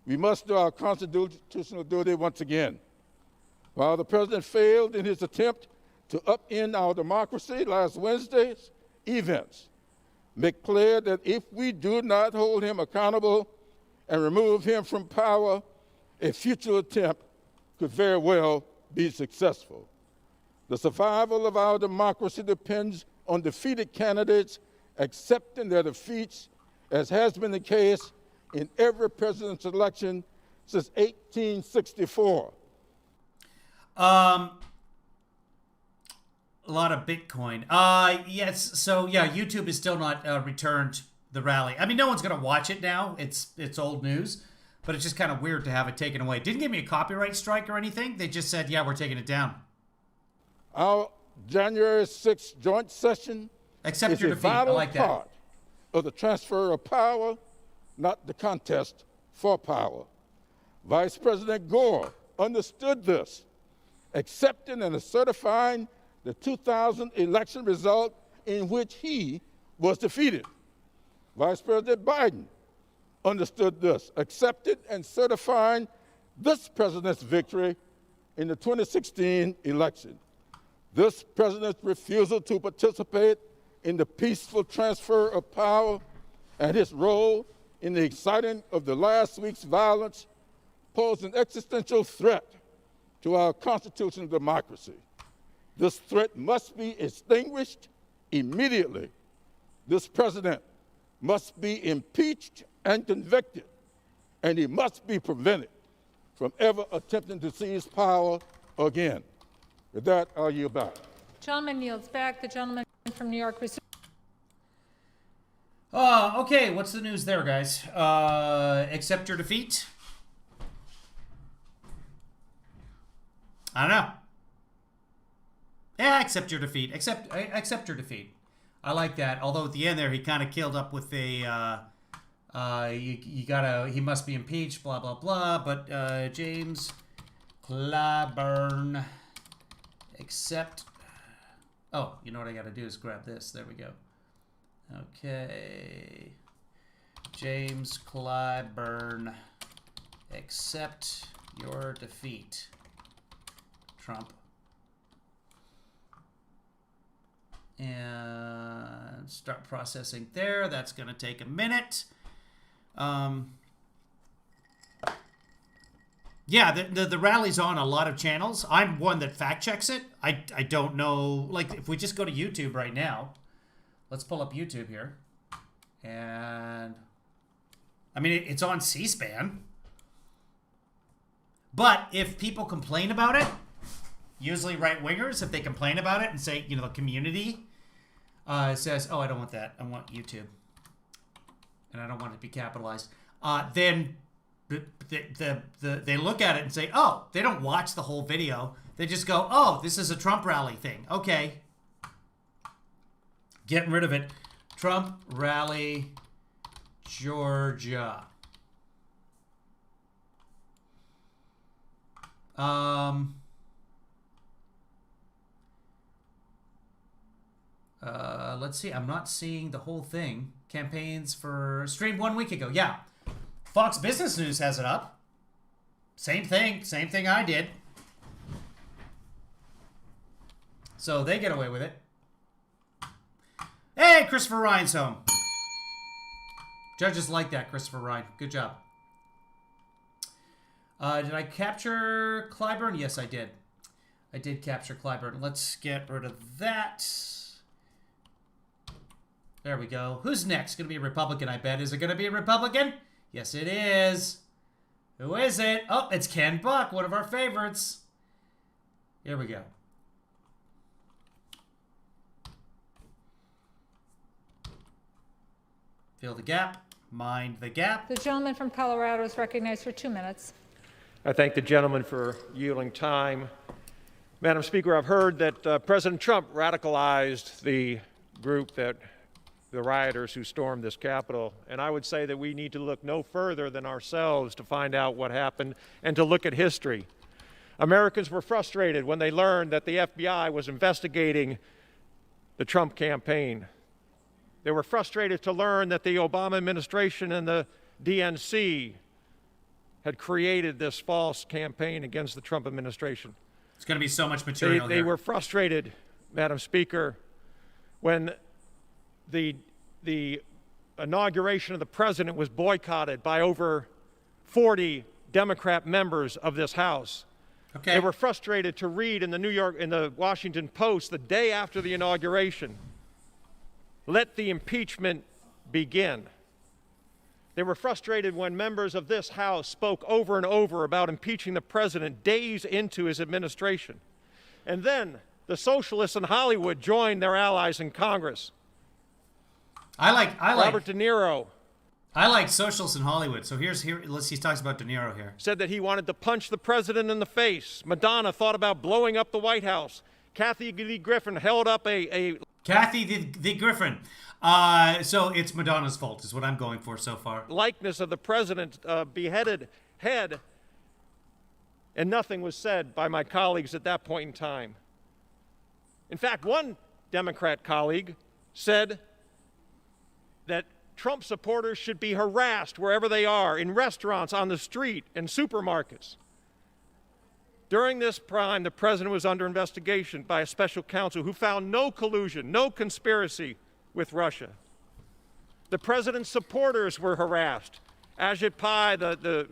we must do our constitutional duty once again. While the president failed in his attempt to upend our democracy last Wednesday's events make clear that if we do not hold him accountable and remove him from power, a future attempt could very well be successful. The survival of our democracy depends on defeated candidates accepting their defeats, as has been the case in every presidential election since 1864. A lot of Bitcoin. Yes. So yeah, YouTube is still not returned the rally. I mean, no one's gonna watch it now. It's old news, but it's just kind of weird to have it taken away. Didn't give me a copyright strike or anything. They just said, yeah, we're taking it down. Our January 6th joint session Accept is your a defeat. I vital like that. part of the transfer of power, not the contest for power. Vice President Gore understood this, accepting and certifying the 2000 election result in which he was defeated. Vice President Biden understood this, accepted and certifying this president's victory in the 2016 election. This president's refusal to participate in the peaceful transfer of power and his role in the inciting of the last week's violence pose an existential threat to our constitutional democracy. This threat must be extinguished immediately. This president must be impeached and convicted, and he must be prevented from ever attempting to seize power again. With that, I'll yield back. Gentleman yields back. The gentleman from New York. Okay, what's the news there, guys? Accept your defeat? I don't know. Yeah, accept your defeat. Accept your defeat. I like that. Although at the end there, he kind of killed up with a, he must be impeached, blah, blah, blah. But James Clyburn, accept. Oh, you know what I got to do is grab this. There we go. Okay. James Clyburn, accept your defeat. Trump. And start processing there. That's going to take a minute. Yeah, the rally's on a lot of channels. I'm one that fact checks it. I don't know. Like, if we just go to YouTube right now, let's pull up YouTube here. And I mean, it's on C-SPAN. But if people complain about it, usually right-wingers, if they complain about it and say, you know, the community says, oh, I don't want that. I want YouTube. And I don't want it to be capitalized. Then they look at it and say, oh, they don't watch the whole video. They just go, oh, this is a Trump rally thing. Okay. Getting rid of it. Trump rally, Georgia. Let's see. I'm not seeing the whole thing. Campaigns for streamed 1 week ago. Yeah. Fox Business News has it up. Same thing. Same thing I did. So they get away with it. Hey, Christopher Ryan's home. Judges like that, Christopher Ryan. Good job. Did I capture Clyburn? Yes, I did. I did capture Clyburn. Let's get rid of that. There we go. Who's next? Going to be a Republican, I bet. Is it going to be a Republican? Yes, it is. Who is it? Oh, it's Ken Buck, one of our favorites. Here we go. Fill the gap. Mind the gap. The gentleman from Colorado is recognized for 2 minutes. I thank the gentleman for yielding time. Madam Speaker, I've heard that President Trump radicalized the group the rioters who stormed this Capitol, and I would say that we need to look no further than ourselves to find out what happened and to look at history. Americans were frustrated when they learned that the FBI was investigating the Trump campaign. They were frustrated to learn that the Obama administration and the DNC had created this false campaign against the Trump administration. It's going to be so much material They were frustrated, Madam Speaker, when the inauguration of the president was boycotted by over 40 Democrat members of this House. Okay. They were frustrated to read in the Washington Post the day after the inauguration, "Let the impeachment begin." They were frustrated when members of this House spoke over and over about impeaching the president days into his administration. And then the socialists in Hollywood joined their allies in Congress. I like Robert De Niro. I like socialists in Hollywood. So he talks about De Niro here. Said that he wanted to punch the president in the face. Madonna thought about blowing up the White House. Kathy Lee Griffin held up Kathy the Griffin. So it's Madonna's fault is what I'm going for so far. Likeness of the president's beheaded head, and nothing was said by my colleagues at that point in time. In fact, one Democrat colleague said that Trump supporters should be harassed wherever they are, in restaurants, on the street, in supermarkets. During this time, the president was under investigation by a special counsel who found no collusion, no conspiracy with Russia. The president's supporters were harassed. Ajit Pai, the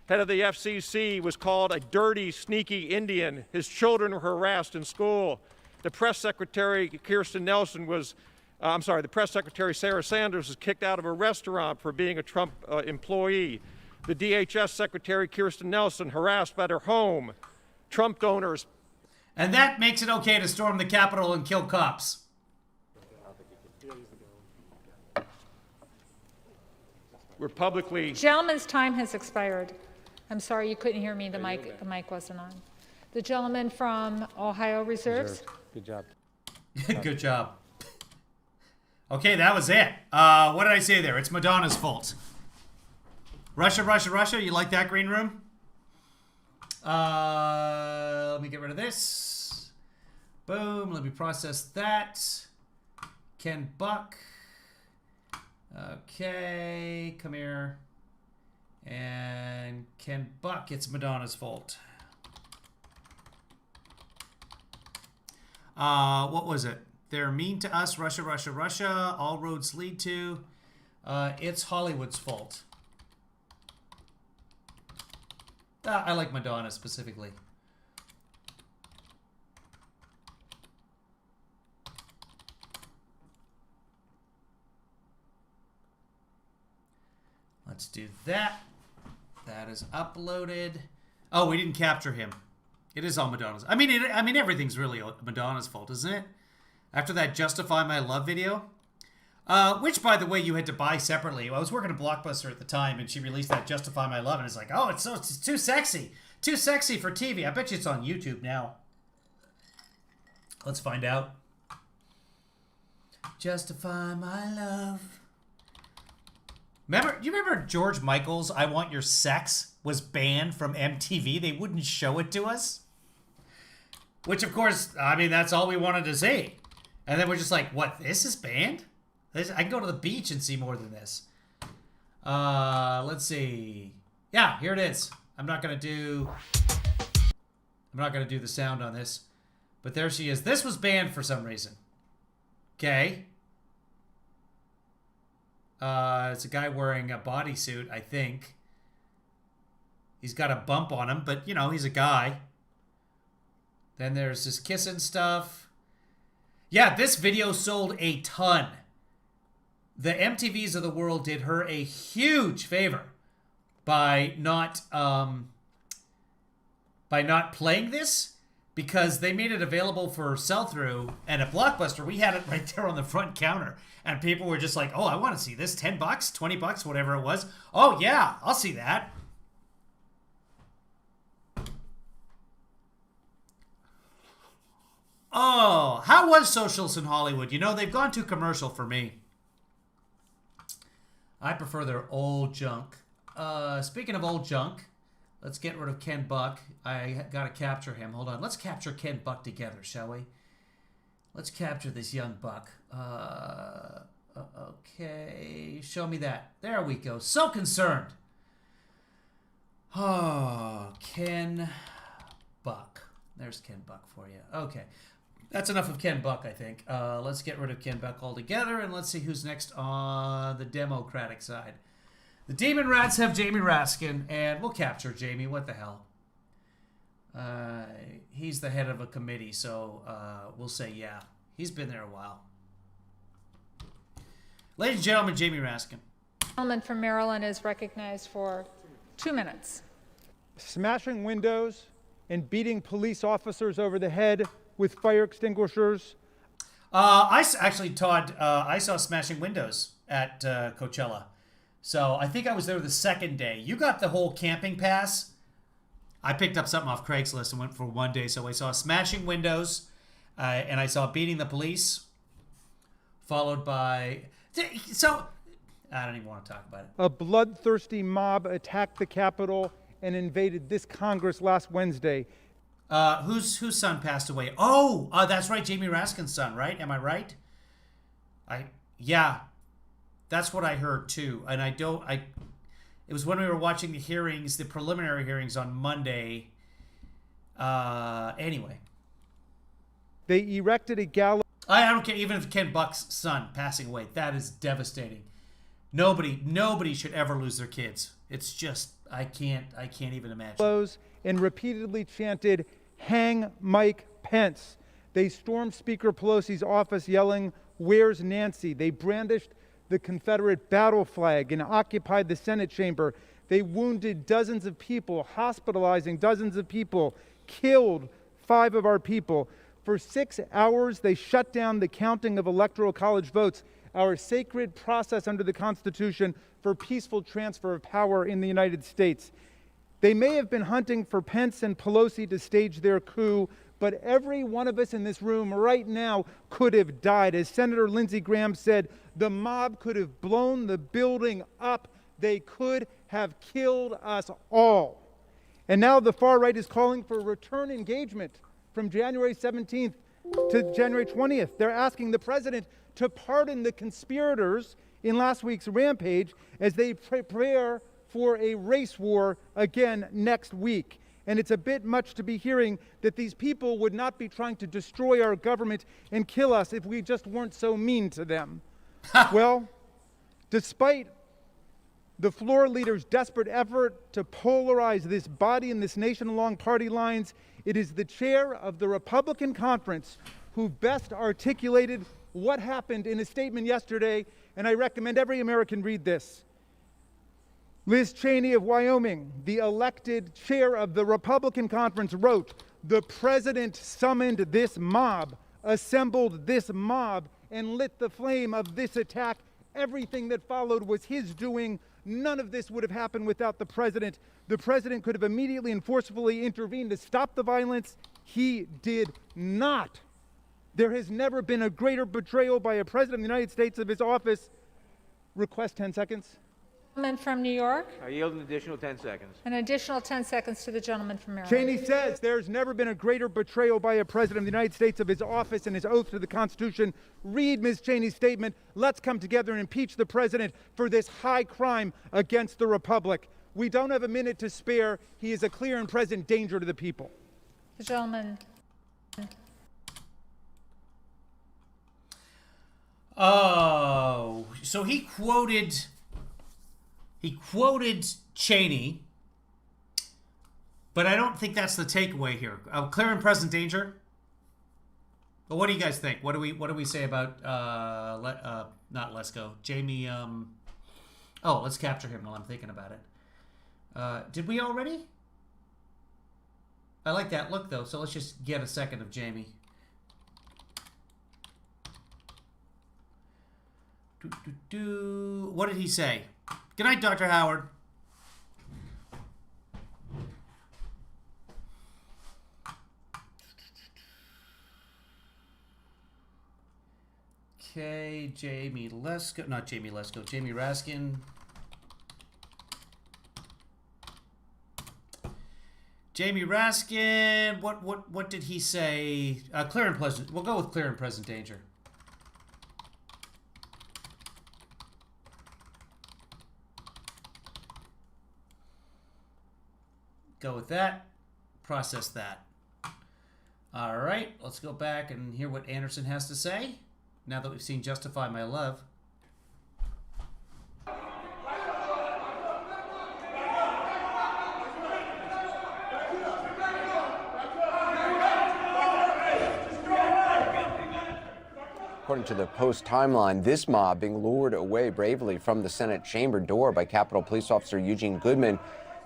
head of the FCC, was called a dirty, sneaky Indian. His children were harassed in school. The press secretary, the press secretary, Sarah Sanders, was kicked out of a restaurant for being a Trump employee. The DHS secretary, Kirsten Nelson, harassed at her home. Trump donors. And that makes it okay to storm the Capitol and kill cops. We're publicly. Gentleman's time has expired. I'm sorry you couldn't hear me. The mic wasn't on. The gentleman from Ohio Reserves. Good job. Good job. Okay, that was it. What did I say there? It's Madonna's fault. Russia, Russia, Russia. You like that, Green Room? Let me get rid of this. Boom. Let me process that. Ken Buck. Okay, come here. And Ken Buck, it's Madonna's fault. What was it? They're mean to us, Russia, Russia, Russia. All roads lead to. It's Hollywood's fault. I like Madonna specifically. Let's do that. That is uploaded. Oh, we didn't capture him. It is all Madonna's. I mean, everything's really Madonna's fault, isn't it? After that Justify My Love video, which, by the way, you had to buy separately. I was working at Blockbuster at the time, and she released that Justify My Love, and it's like, oh, it's too sexy. Too sexy for TV. I bet you it's on YouTube now. Let's find out. Justify My Love. Do you remember George Michael's I Want Your Sex was banned from MTV? They wouldn't show it to us. Which, of course, I mean, that's all we wanted to see. And then we're just like, what, this is banned? I can go to the beach and see more than this. Let's see. Yeah, here it is. I'm not going to do the sound on this. But there she is. This was banned for some reason. Okay. It's a guy wearing a bodysuit, I think. He's got a bump on him, but, you know, he's a guy. Then there's this kissing stuff. Yeah, this video sold a ton. The MTVs of the world did her a huge favor by not playing this, because they made it available for sell-through, and at Blockbuster we had it right there on the front counter, and people were just like, oh, I want to see this. 10 bucks, 20 bucks, whatever it was. Oh yeah, I'll see that. Oh, how was Socials in Hollywood? You know, they've gone too commercial for me. I prefer their old junk. Speaking of old junk, let's get rid of Ken Buck. I got to capture him. Hold on. Let's capture Ken Buck together, shall we? Let's capture this young buck. Okay. Show me that. There we go. So concerned. Oh, Ken Buck. There's Ken Buck for you. Okay. That's enough of Ken Buck, I think. Let's get rid of Ken Buck altogether, and let's see who's next on the Democratic side. The Demon Rats have Jamie Raskin, and we'll capture Jamie. What the hell? He's the head of a committee, so we'll say yeah. He's been there a while. Ladies and gentlemen, Jamie Raskin. The gentleman from Maryland is recognized for 2 minutes. Smashing windows and beating police officers over the head with fire extinguishers. Todd, I saw Smashing Windows at Coachella. So I think I was there the second day. You got the whole camping pass. I picked up something off Craigslist and went for one day. So I saw Smashing Windows, and I saw Beating the Police, followed by... So, I don't even want to talk about it. A bloodthirsty mob attacked the Capitol and invaded this Congress last Wednesday. Whose son passed away? Oh, that's right, Jamie Raskin's son, right? Am I right? Yeah, that's what I heard too. And it was when we were watching the hearings, the preliminary hearings on Monday. Anyway. They erected a gallows. I don't care, even if Ken Buck's son passing away, that is devastating. Nobody should ever lose their kids. It's just, I can't even imagine. And repeatedly chanted, "Hang Mike Pence." They stormed Speaker Pelosi's office yelling, "Where's Nancy?" They brandished the Confederate battle flag and occupied the Senate chamber. They wounded dozens of people, hospitalizing dozens of people, killed 5 of our people. For 6 hours, they shut down the counting of electoral college votes, our sacred process under the Constitution for peaceful transfer of power in the United States. They may have been hunting for Pence and Pelosi to stage their coup, but every one of us in this room right now could have died. As Senator Lindsey Graham said, the mob could have blown the building up. They could have killed us all. And now the far right is calling for return engagement from January 17th to January 20th. They're asking the president to pardon the conspirators in last week's rampage as they prepare for a race war again next week. And it's a bit much to be hearing that these people would not be trying to destroy our government and kill us if we just weren't so mean to them. Well, despite the floor leader's desperate effort to polarize this body and this nation along party lines, it is the chair of the Republican conference who best articulated what happened in a statement yesterday, and I recommend every American read this. Liz Cheney of Wyoming, the elected chair of the Republican conference, wrote, "The president summoned this mob, assembled this mob, and lit the flame of this attack. Everything that followed was his doing. None of this would have happened without the president. The president could have immediately and forcefully intervened to stop the violence. He did not. There has never been a greater betrayal by a president of the United States of his office." Request 10 seconds. Gentleman from New York. I yield an additional 10 seconds. An additional 10 seconds to the gentleman from Maryland. Cheney says there's never been a greater betrayal by a president of the United States of his office and his oath to the Constitution. Read Ms. Cheney's statement. Let's come together and impeach the president for this high crime against the republic. We don't have a minute to spare. He is a clear and present danger to the people. The gentleman. Oh, so he quoted Cheney, but I don't think that's the takeaway here. Clear and present danger. But what do you guys think? What do we say about not Lesko, Jamie? Let's capture him while I'm thinking about it. Did we already? I like that look though, so let's just get a second of Jamie. What did he say? Good night, Dr. Howard. Okay, Jamie Lesko, not Jamie Lesko, Jamie Raskin. Jamie Raskin, what did he say? Clear and present. We'll go with clear and present danger. Go with that. Process that. All right, let's go back and hear what Anderson has to say. Now that we've seen Justify My Love. According to the Post timeline, this mob being lured away bravely from the Senate chamber door by Capitol Police Officer Eugene Goodman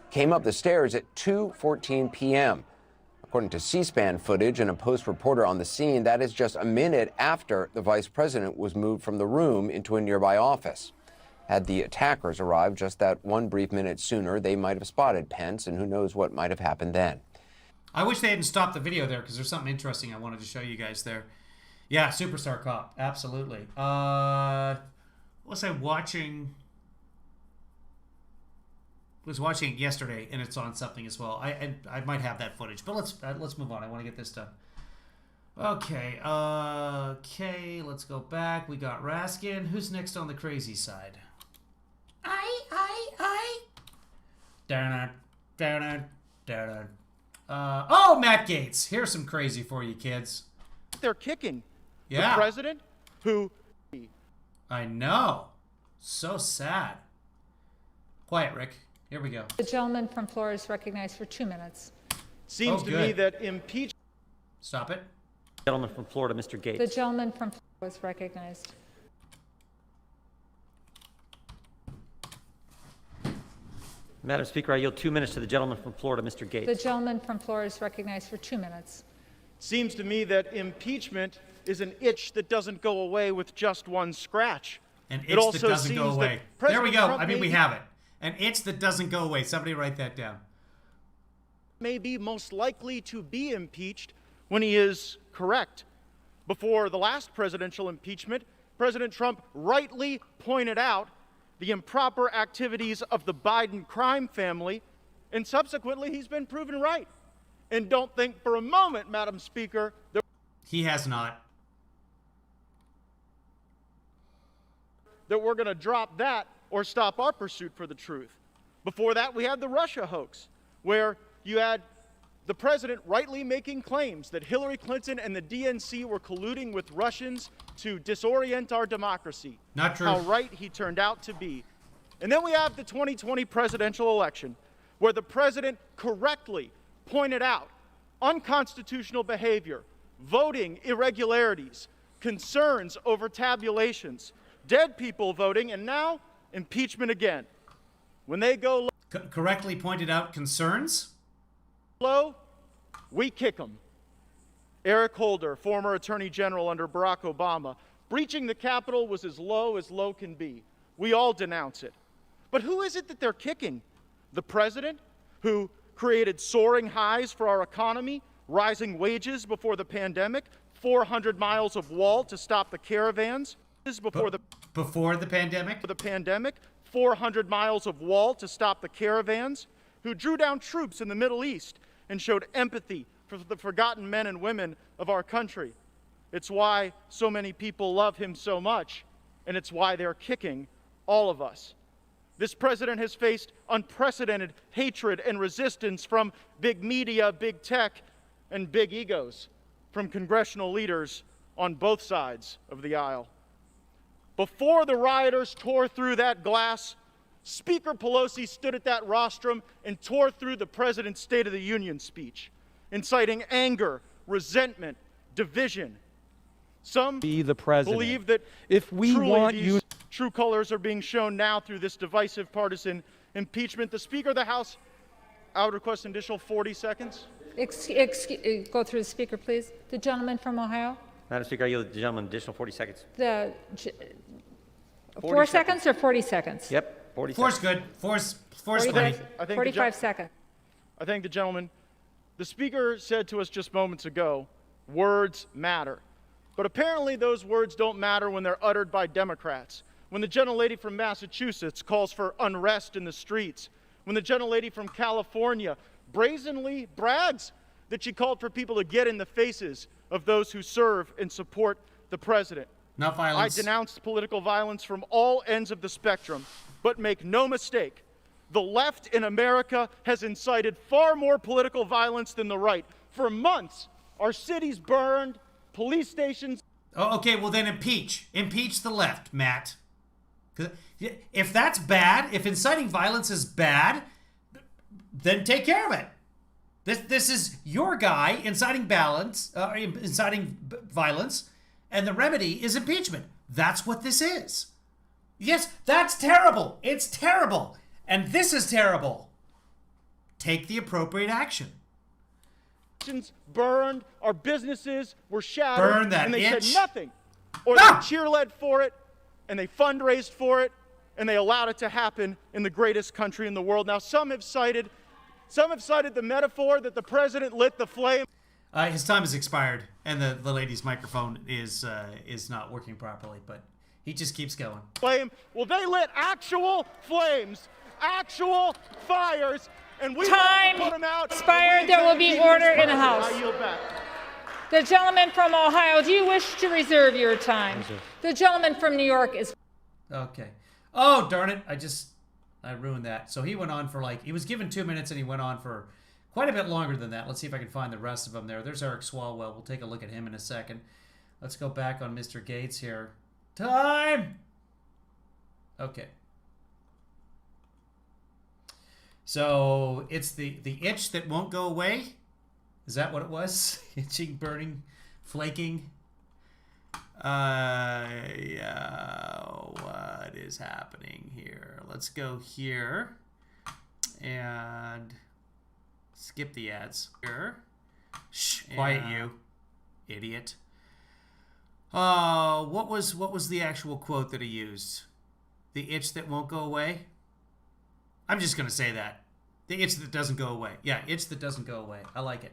came up the stairs at 2:14 p.m. According to C-SPAN footage and a Post reporter on the scene, that is just a minute after the vice president was moved from the room into a nearby office. Had the attackers arrived just that one brief minute sooner, they might have spotted Pence, and who knows what might have happened then. I wish they hadn't stopped the video there because there's something interesting I wanted to show you guys there. Yeah, Superstar Cop, absolutely. What was I watching? Was watching it yesterday, and it's on something as well. I might have that footage, but let's move on. I want to get this done. Okay, let's go back. We got Raskin. Who's next on the crazy side? Oh, Matt Gaetz. Here's some crazy for you, kids. They're kicking the president who... I know. So sad. Quiet, Rick. Here we go. The gentleman from Florida is recognized for 2 minutes. Seems to me that impeachment... Stop it. Gentleman from Florida, Mr. Gaetz. The gentleman from Florida is recognized. Madam Speaker, I yield 2 minutes to the gentleman from Florida, Mr. Gaetz. The gentleman from Florida is recognized for 2 minutes. Seems to me that impeachment is an itch that doesn't go away with just one scratch. An itch that doesn't go away. There we go. I mean, we have it. An itch that doesn't go away. Somebody write that down. May be most likely to be impeached when he is correct. Before the last presidential impeachment, President Trump rightly pointed out the improper activities of the Biden crime family, and subsequently he's been proven right. And don't think for a moment, Madam Speaker, that he has not. That we're going to drop that or stop our pursuit for the truth. Before that, we had the Russia hoax, where you had the president rightly making claims that Hillary Clinton and the DNC were colluding with Russians to disorient our democracy. Not true. How right he turned out to be. And then we have the 2020 presidential election, where the president correctly pointed out unconstitutional behavior, voting irregularities, concerns over tabulations, dead people voting, and now impeachment again. When they go correctly pointed out concerns? Low, we kick them. Eric Holder, former Attorney General under Barack Obama, breaching the Capitol was as low can be. We all denounce it. But who is it that they're kicking? The president, who created soaring highs for our economy, rising wages before the pandemic, 400 miles of wall to stop the caravans before the pandemic? For the pandemic, 400 miles of wall to stop the caravans, who drew down troops in the Middle East and showed empathy for the forgotten men and women of our country. It's why so many people love him so much, and it's why they're kicking all of us. This president has faced unprecedented hatred and resistance from big media, big tech, and big egos, from congressional leaders on both sides of the aisle. Before the rioters tore through that glass, Speaker Pelosi stood at that rostrum and tore through the president's State of the Union speech, inciting anger, resentment, division. Some believe that if we want these true colors are being shown now through this divisive partisan impeachment. The Speaker of the House, I would request an additional 40 seconds. Go through the Speaker, please. The gentleman from Ohio. Madam Speaker, I yield the gentleman an additional 40 seconds. 4 seconds or 40 seconds? Yep, 40 Four's seconds. Good. Four's plenty. 45 seconds. I thank the gentleman. The Speaker said to us just moments ago, words matter. But apparently those words don't matter when they're uttered by Democrats. When the gentlelady from Massachusetts calls for unrest in the streets, when the gentlelady from California brazenly brags that she called for people to get in the faces of those who serve and support the president. Not violence. I denounce political violence from all ends of the spectrum, but make no mistake, the left in America has incited far more political violence than the right. For months, our cities burned, police stations. Oh, okay, well then impeach. Impeach the left, Matt. If that's bad, if inciting violence is bad, then take care of it. This is your guy inciting violence, and the remedy is impeachment. That's what this is. Yes, that's terrible. It's terrible. And this is terrible. Take the appropriate action. Burned, our businesses were shattered, Burn that and they itch. said nothing. Or they cheerled for it, and they fundraised for it, and they allowed it to happen in the greatest country in the world. Now, some have cited the metaphor that the president lit the flame. His time has expired, and the lady's microphone is not working properly, but he just keeps going. Flame. Well, they lit actual flames, actual fires, and we Time put them out. expired. There will be order in the House. I yield back. The gentleman from Ohio, do you wish to reserve your time? The gentleman from New York is... Okay. Oh, darn it. I ruined that. So he went on for he was given 2 minutes and he went on for quite a bit longer than that. Let's see if I can find the rest of them there. There's Eric Swalwell. We'll take a look at him in a second. Let's go back on Mr. Gates here. Time! Okay. So it's the itch that won't go away? Is that what it was? Itching, burning, flaking? Yeah, what is happening here? Let's go here and skip the ads. Here. Shh, quiet you, idiot. What was the actual quote that he used? The itch that won't go away? I'm just gonna say that. The itch that doesn't go away. Yeah, itch that doesn't go away. I like it.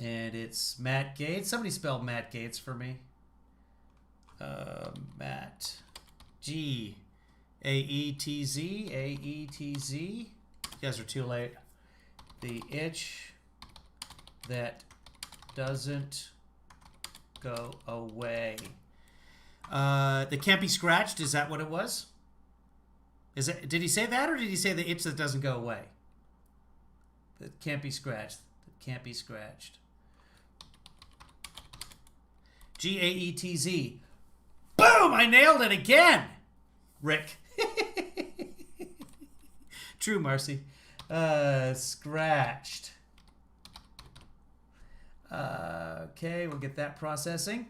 And it's Matt Gaetz. Somebody spell Matt Gaetz for me. Matt. G. A-E-T-Z. A-E-T-Z. You guys are too late. The itch that doesn't go away. The can't be scratched. Is that what it was? Did he say that, or did he say the itch that doesn't go away? That can't be scratched. That can't be scratched. G-A-E-T-Z. Boom! I nailed it again! Rick. True, Marcy. Scratched. Okay, we'll get that processing.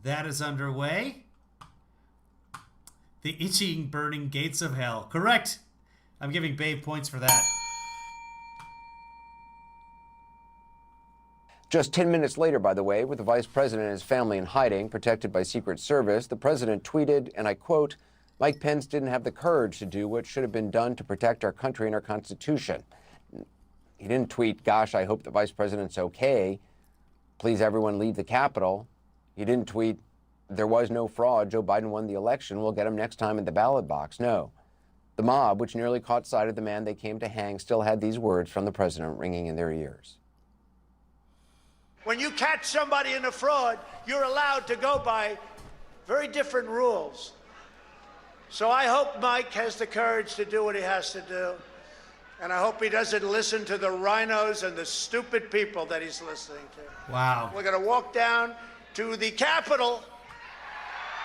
That is underway. The itching, burning gates of hell. Correct. I'm giving Babe points for that. Just 10 minutes later, by the way, with the vice president and his family in hiding, protected by Secret Service, the president tweeted, and I quote, "Mike Pence didn't have the courage to do what should have been done to protect our country and our Constitution." He didn't tweet, "Gosh, I hope the vice president's okay. Please, everyone, leave the Capitol." He didn't tweet, "There was no fraud. Joe Biden won the election. We'll get him next time in the ballot box." No. The mob, which nearly caught sight of the man they came to hang, still had these words from the president ringing in their ears. When you catch somebody in a fraud, you're allowed to go by very different rules. So I hope Mike has the courage to do what he has to do. And I hope he doesn't listen to the rhinos and the stupid people that he's listening to. Wow. We're going to walk down to the Capitol.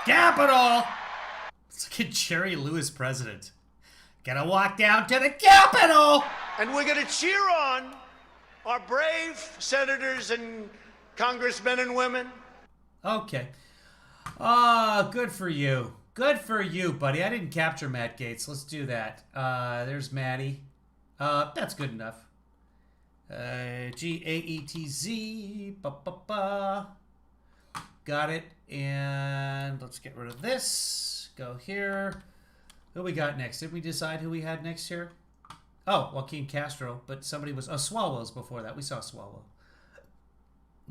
Capitol! It's like a Jerry Lewis president. Gonna walk down to the Capitol! And we're going to cheer on our brave senators and congressmen and women. Okay. Good for you. Good for you, buddy. I didn't capture Matt Gaetz. Let's do that. There's Maddie. That's good enough. G-A-E-T-Z. Ba-ba-ba. Got it. And let's get rid of this. Go here. Who we got next? Did we decide who we had next here? Oh, Joaquin Castro, but somebody was... Oh, Swalwell's before that. We saw Swalwell.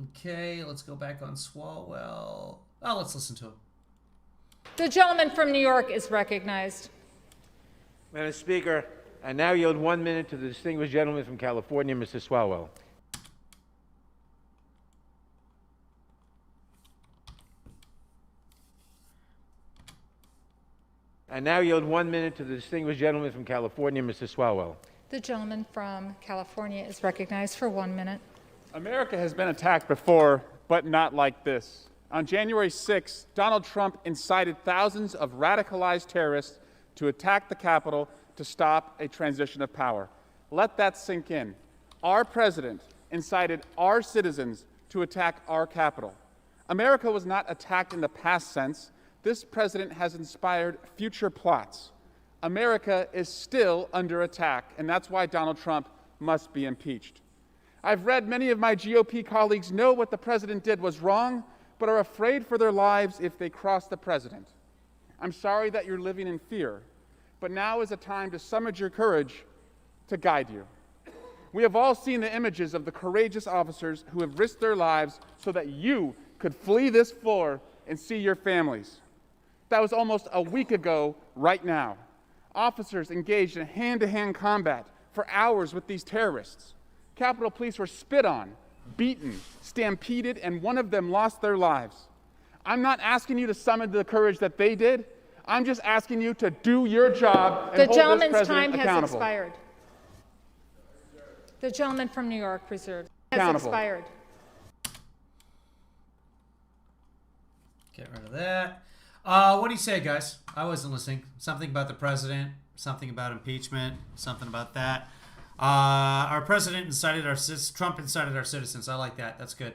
Okay, let's go back on Swalwell. Oh, let's listen to him. The gentleman from New York is recognized. Madam Speaker, I now yield 1 minute to the distinguished gentleman from California, Mr. Swalwell. I now yield 1 minute to the distinguished gentleman from California, Mr. Swalwell. The gentleman from California is recognized for 1 minute. America has been attacked before, but not like this. On January 6th, Donald Trump incited thousands of radicalized terrorists to attack the Capitol to stop a transition of power. Let that sink in. Our president incited our citizens to attack our Capitol. America was not attacked in the past sense. This president has inspired future plots. America is still under attack, and that's why Donald Trump must be impeached. I've read many of my GOP colleagues know what the president did was wrong, but are afraid for their lives if they cross the president. I'm sorry that you're living in fear, but now is a time to summon your courage to guide you. We have all seen the images of the courageous officers who have risked their lives so that you could flee this floor and see your families. That was almost a week ago right now. Officers engaged in hand-to-hand combat for hours with these terrorists. Capitol Police were spit on, beaten, stampeded, and one of them lost their lives. I'm not asking you to summon the courage that they did. I'm just asking you to do your job and hold this president accountable. The gentleman's time has expired. The gentleman from New York reserved has expired. Get rid of that. What do you say, guys? I wasn't listening. Something about the president, something about impeachment, something about that. Our president incited Trump incited our citizens. I like that. That's good.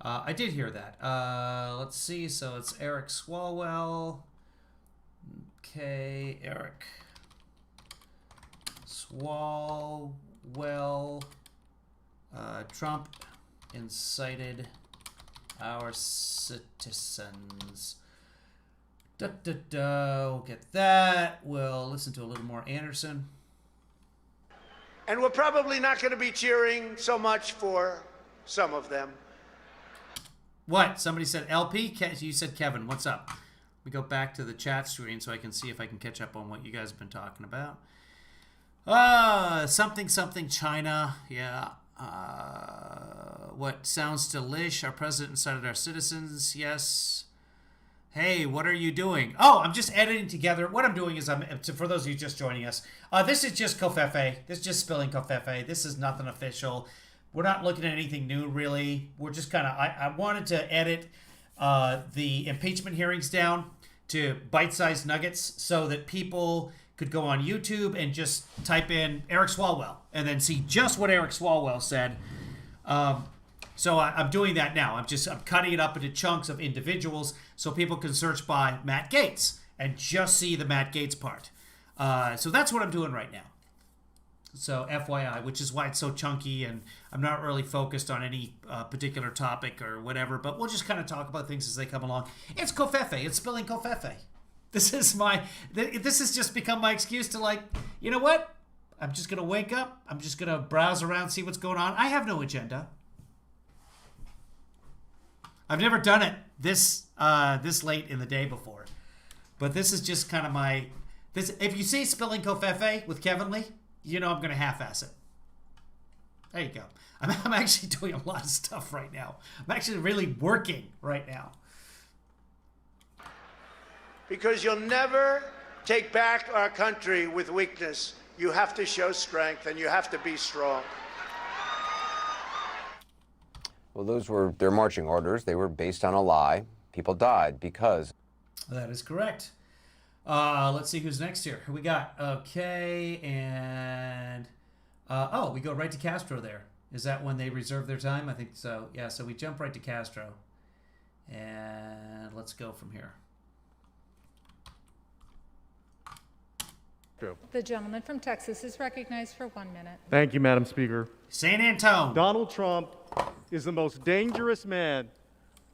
I did hear that. Let's see. So it's Eric Swalwell. Okay, Eric Swalwell. Trump incited our citizens. We'll get that. We'll listen to a little more Anderson. And we're probably not going to be cheering so much for some of them. What? Somebody said LP? You said Kevin. What's up? We go back to the chat screen so I can see if I can catch up on what you guys have been talking about. Something China. Yeah. What sounds delish? Our president incited our citizens. Yes. Hey, what are you doing? Oh, I'm just editing together. What I'm doing is, for those of you just joining us, this is just Covfefe. This is just spilling Covfefe. This is nothing official. We're not looking at anything new, really. We're just kind of, I wanted to edit the impeachment hearings down to bite-sized nuggets so that people could go on YouTube and just type in Eric Swalwell and then see just what Eric Swalwell said. So I'm doing that now. I'm cutting it up into chunks of individuals so people can search by Matt Gaetz and just see the Matt Gaetz part. So that's what I'm doing right now. So FYI, which is why it's so chunky and I'm not really focused on any particular topic or whatever, but we'll just kind of talk about things as they come along. It's Covfefe. It's spilling Covfefe. This has just become my excuse to, like, you know what? I'm just going to wake up. I'm just going to browse around, see what's going on. I have no agenda. I've never done it this late in the day before. But this is just kind of my... If you see Spilling Covfefe with Kevin Lee, you know I'm going to half-ass it. There you go. I'm actually doing a lot of stuff right now. I'm actually really working right now. Because you'll never take back our country with weakness. You have to show strength, and you have to be strong. Well, those were their marching orders. They were based on a lie. People died because... That is correct. Let's see who's next here. Who we got? Okay, and... we go right to Castro there. Is that when they reserve their time? I think so. Yeah, so we jump right to Castro. And let's go from here. The gentleman from Texas is recognized for 1 minute. Thank you, Madam Speaker. San Antone. Donald Trump is the most dangerous man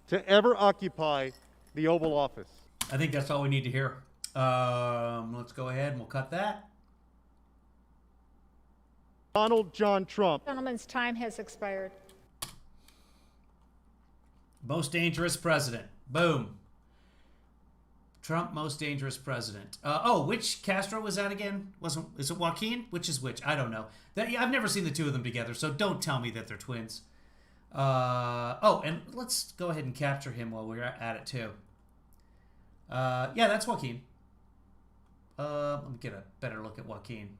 to ever occupy the Oval Office. I think that's all we need to hear. Let's go ahead and we'll cut that. Donald John Trump. The gentleman's time has expired. Most dangerous president. Boom. Trump, most dangerous president. Which Castro was that again? Is it Joaquin? Which is which? I don't know. I've never seen the two of them together, so don't tell me that they're twins. And let's go ahead and capture him while we're at it too. Yeah, that's Joaquin. Let me get a better look at Joaquin.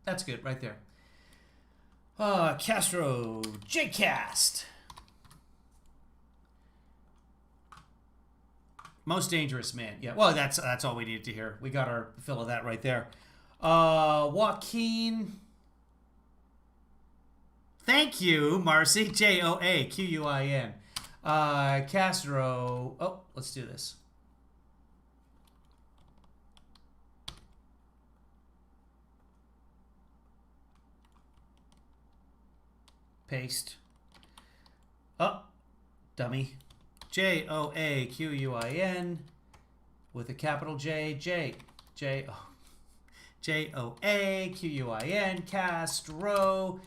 That's good, right there. Castro, J-Cast. Most dangerous man. Yeah, well, that's all we needed to hear. We got our fill of that right there. Joaquin. Thank you, Marcy. Joaquin. Castro. Oh, let's do this. Paste. Oh, dummy. Joaquin with a capital J. Joaquin. Castro.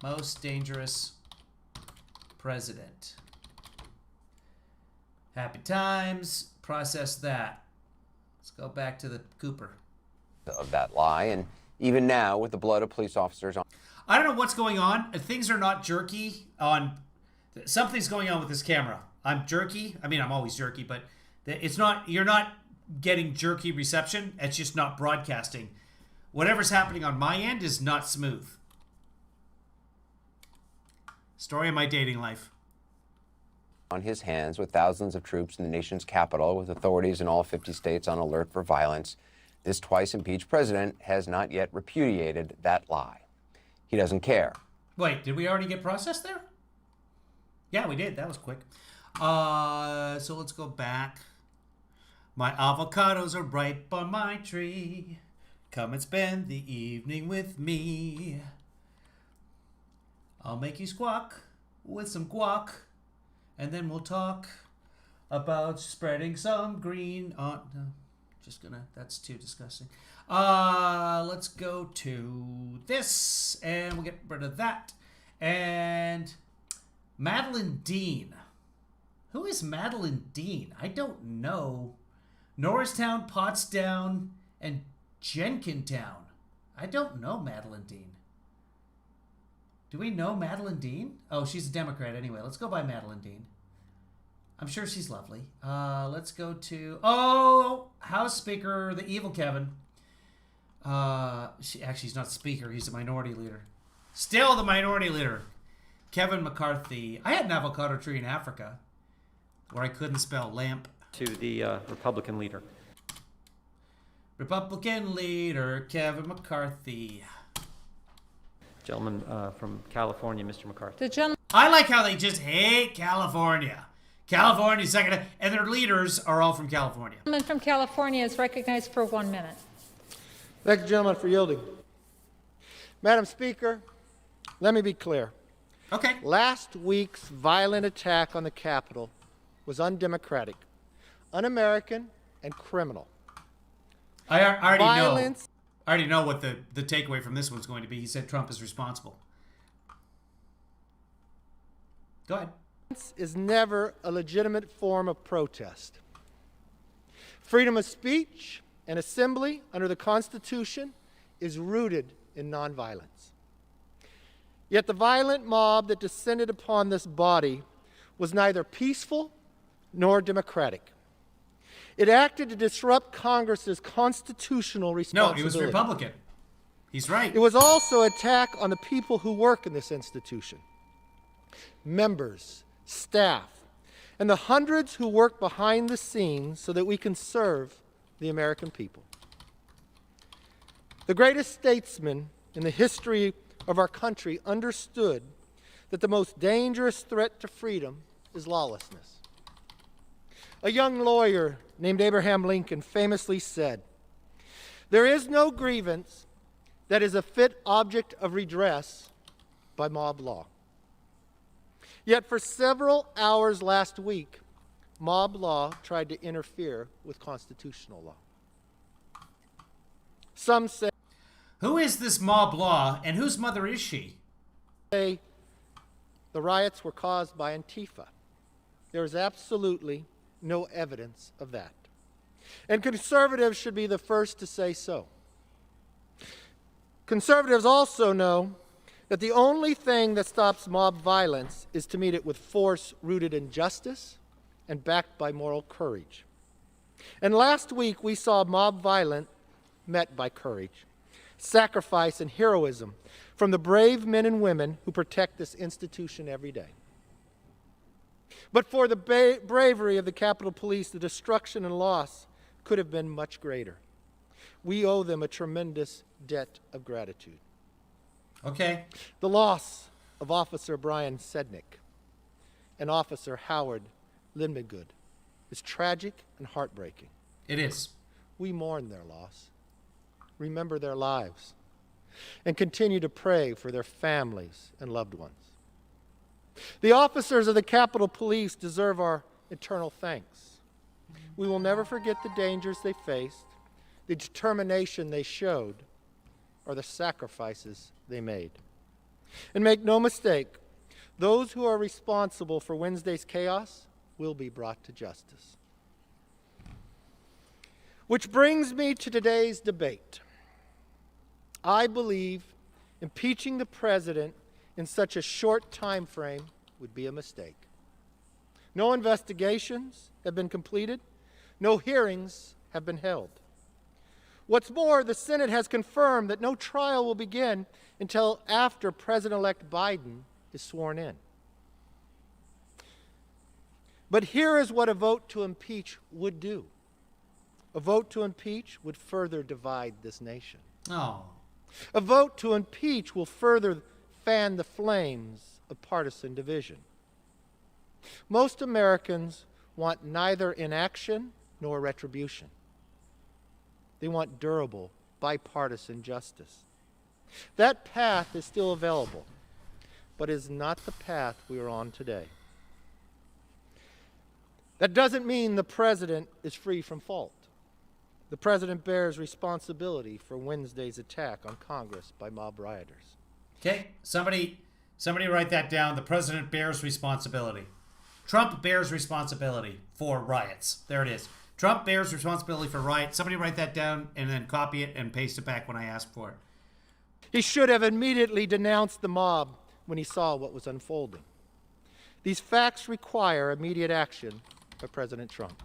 Most dangerous president. Happy times. Process that. Let's go back to the Cooper. Of that lie, and even now, with the blood of police officers on. I don't know what's going on. Things are not jerky on. Something's going on with this camera. I'm jerky. I mean, I'm always jerky, but it's not. You're not getting jerky reception. It's just not broadcasting. Whatever's happening on my end is not smooth. Story of my dating life. On his hands, with thousands of troops in the nation's capital, with authorities in all 50 states on alert for violence, this twice impeached president has not yet repudiated that lie. He doesn't care. Wait, did we already get processed there? Yeah, we did. That was quick. So let's go back. My avocados are ripe on my tree. Come and spend the evening with me. I'll make you squawk with some guac, and then we'll talk about spreading some green on... No, just gonna... That's too disgusting. Let's go to this, and we'll get rid of that. And Madeline Dean. Who is Madeline Dean? I don't know. Norristown, Pottstown, and Jenkintown. I don't know Madeline Dean. Do we know Madeline Dean? Oh, she's a Democrat anyway. Let's go by Madeline Dean. I'm sure she's lovely. Let's go to... Oh, House Speaker, the evil Kevin. He's not Speaker. He's the minority leader. Still the minority leader. Kevin McCarthy. I had an avocado tree in Africa where I couldn't spell lamp. To the Republican leader. Republican leader, Kevin McCarthy. Gentleman from California, Mr. McCarthy. The gentleman. I like how they just hate California. California's second, and their leaders are all from California. The gentleman from California is recognized for 1 minute. Thank the gentleman for yielding. Madam Speaker, let me be clear. Okay. Last week's violent attack on the Capitol was undemocratic, un-American, and criminal. I already know what the takeaway from this one's going to be. He said Trump is responsible. Go ahead. Is never a legitimate form of protest. Freedom of speech and assembly under the Constitution is rooted in nonviolence. Yet the violent mob that descended upon this body was neither peaceful nor democratic. It acted to disrupt Congress's constitutional responsibility. No, he was Republican. He's right. It was also an attack on the people who work in this institution. Members, staff, and the hundreds who work behind the scenes so that we can serve the American people. The greatest statesman in the history of our country understood that the most dangerous threat to freedom is lawlessness. A young lawyer named Abraham Lincoln famously said, "There is no grievance that is a fit object of redress by mob law." Yet for several hours last week, mob law tried to interfere with constitutional law. Some say Who is this mob law, and whose mother is she? the riots were caused by Antifa. There is absolutely no evidence of that. And conservatives should be the first to say so. Conservatives also know that the only thing that stops mob violence is to meet it with force rooted in justice and backed by moral courage. And last week we saw mob violence met by courage, sacrifice, and heroism from the brave men and women who protect this institution every day. But for the bravery of the Capitol Police, the destruction and loss could have been much greater. We owe them a tremendous debt of gratitude. Okay. The loss of Officer Brian Sednick and Officer Howard Lindmagood is tragic and heartbreaking. It is. We mourn their loss, remember their lives, and continue to pray for their families and loved ones. The officers of the Capitol Police deserve our eternal thanks. We will never forget the dangers they faced, the determination they showed, or the sacrifices they made. And make no mistake, those who are responsible for Wednesday's chaos will be brought to justice. Which brings me to today's debate. I believe impeaching the president in such a short time frame would be a mistake. No investigations have been completed. No hearings have been held. What's more, the Senate has confirmed that no trial will begin until after President-elect Biden is sworn in. But here is what a vote to impeach would do. A vote to impeach would further divide this nation. Oh. A vote to impeach will further fan the flames of partisan division. Most Americans want neither inaction nor retribution. They want durable, bipartisan justice. That path is still available, but is not the path we are on today. That doesn't mean the president is free from fault. The president bears responsibility for Wednesday's attack on Congress by mob rioters. Okay, somebody write that down. The president bears responsibility. Trump bears responsibility for riots. There it is. Trump bears responsibility for riots. Somebody write that down and then copy it and paste it back when I ask for it. He should have immediately denounced the mob when he saw what was unfolding. These facts require immediate action by President Trump.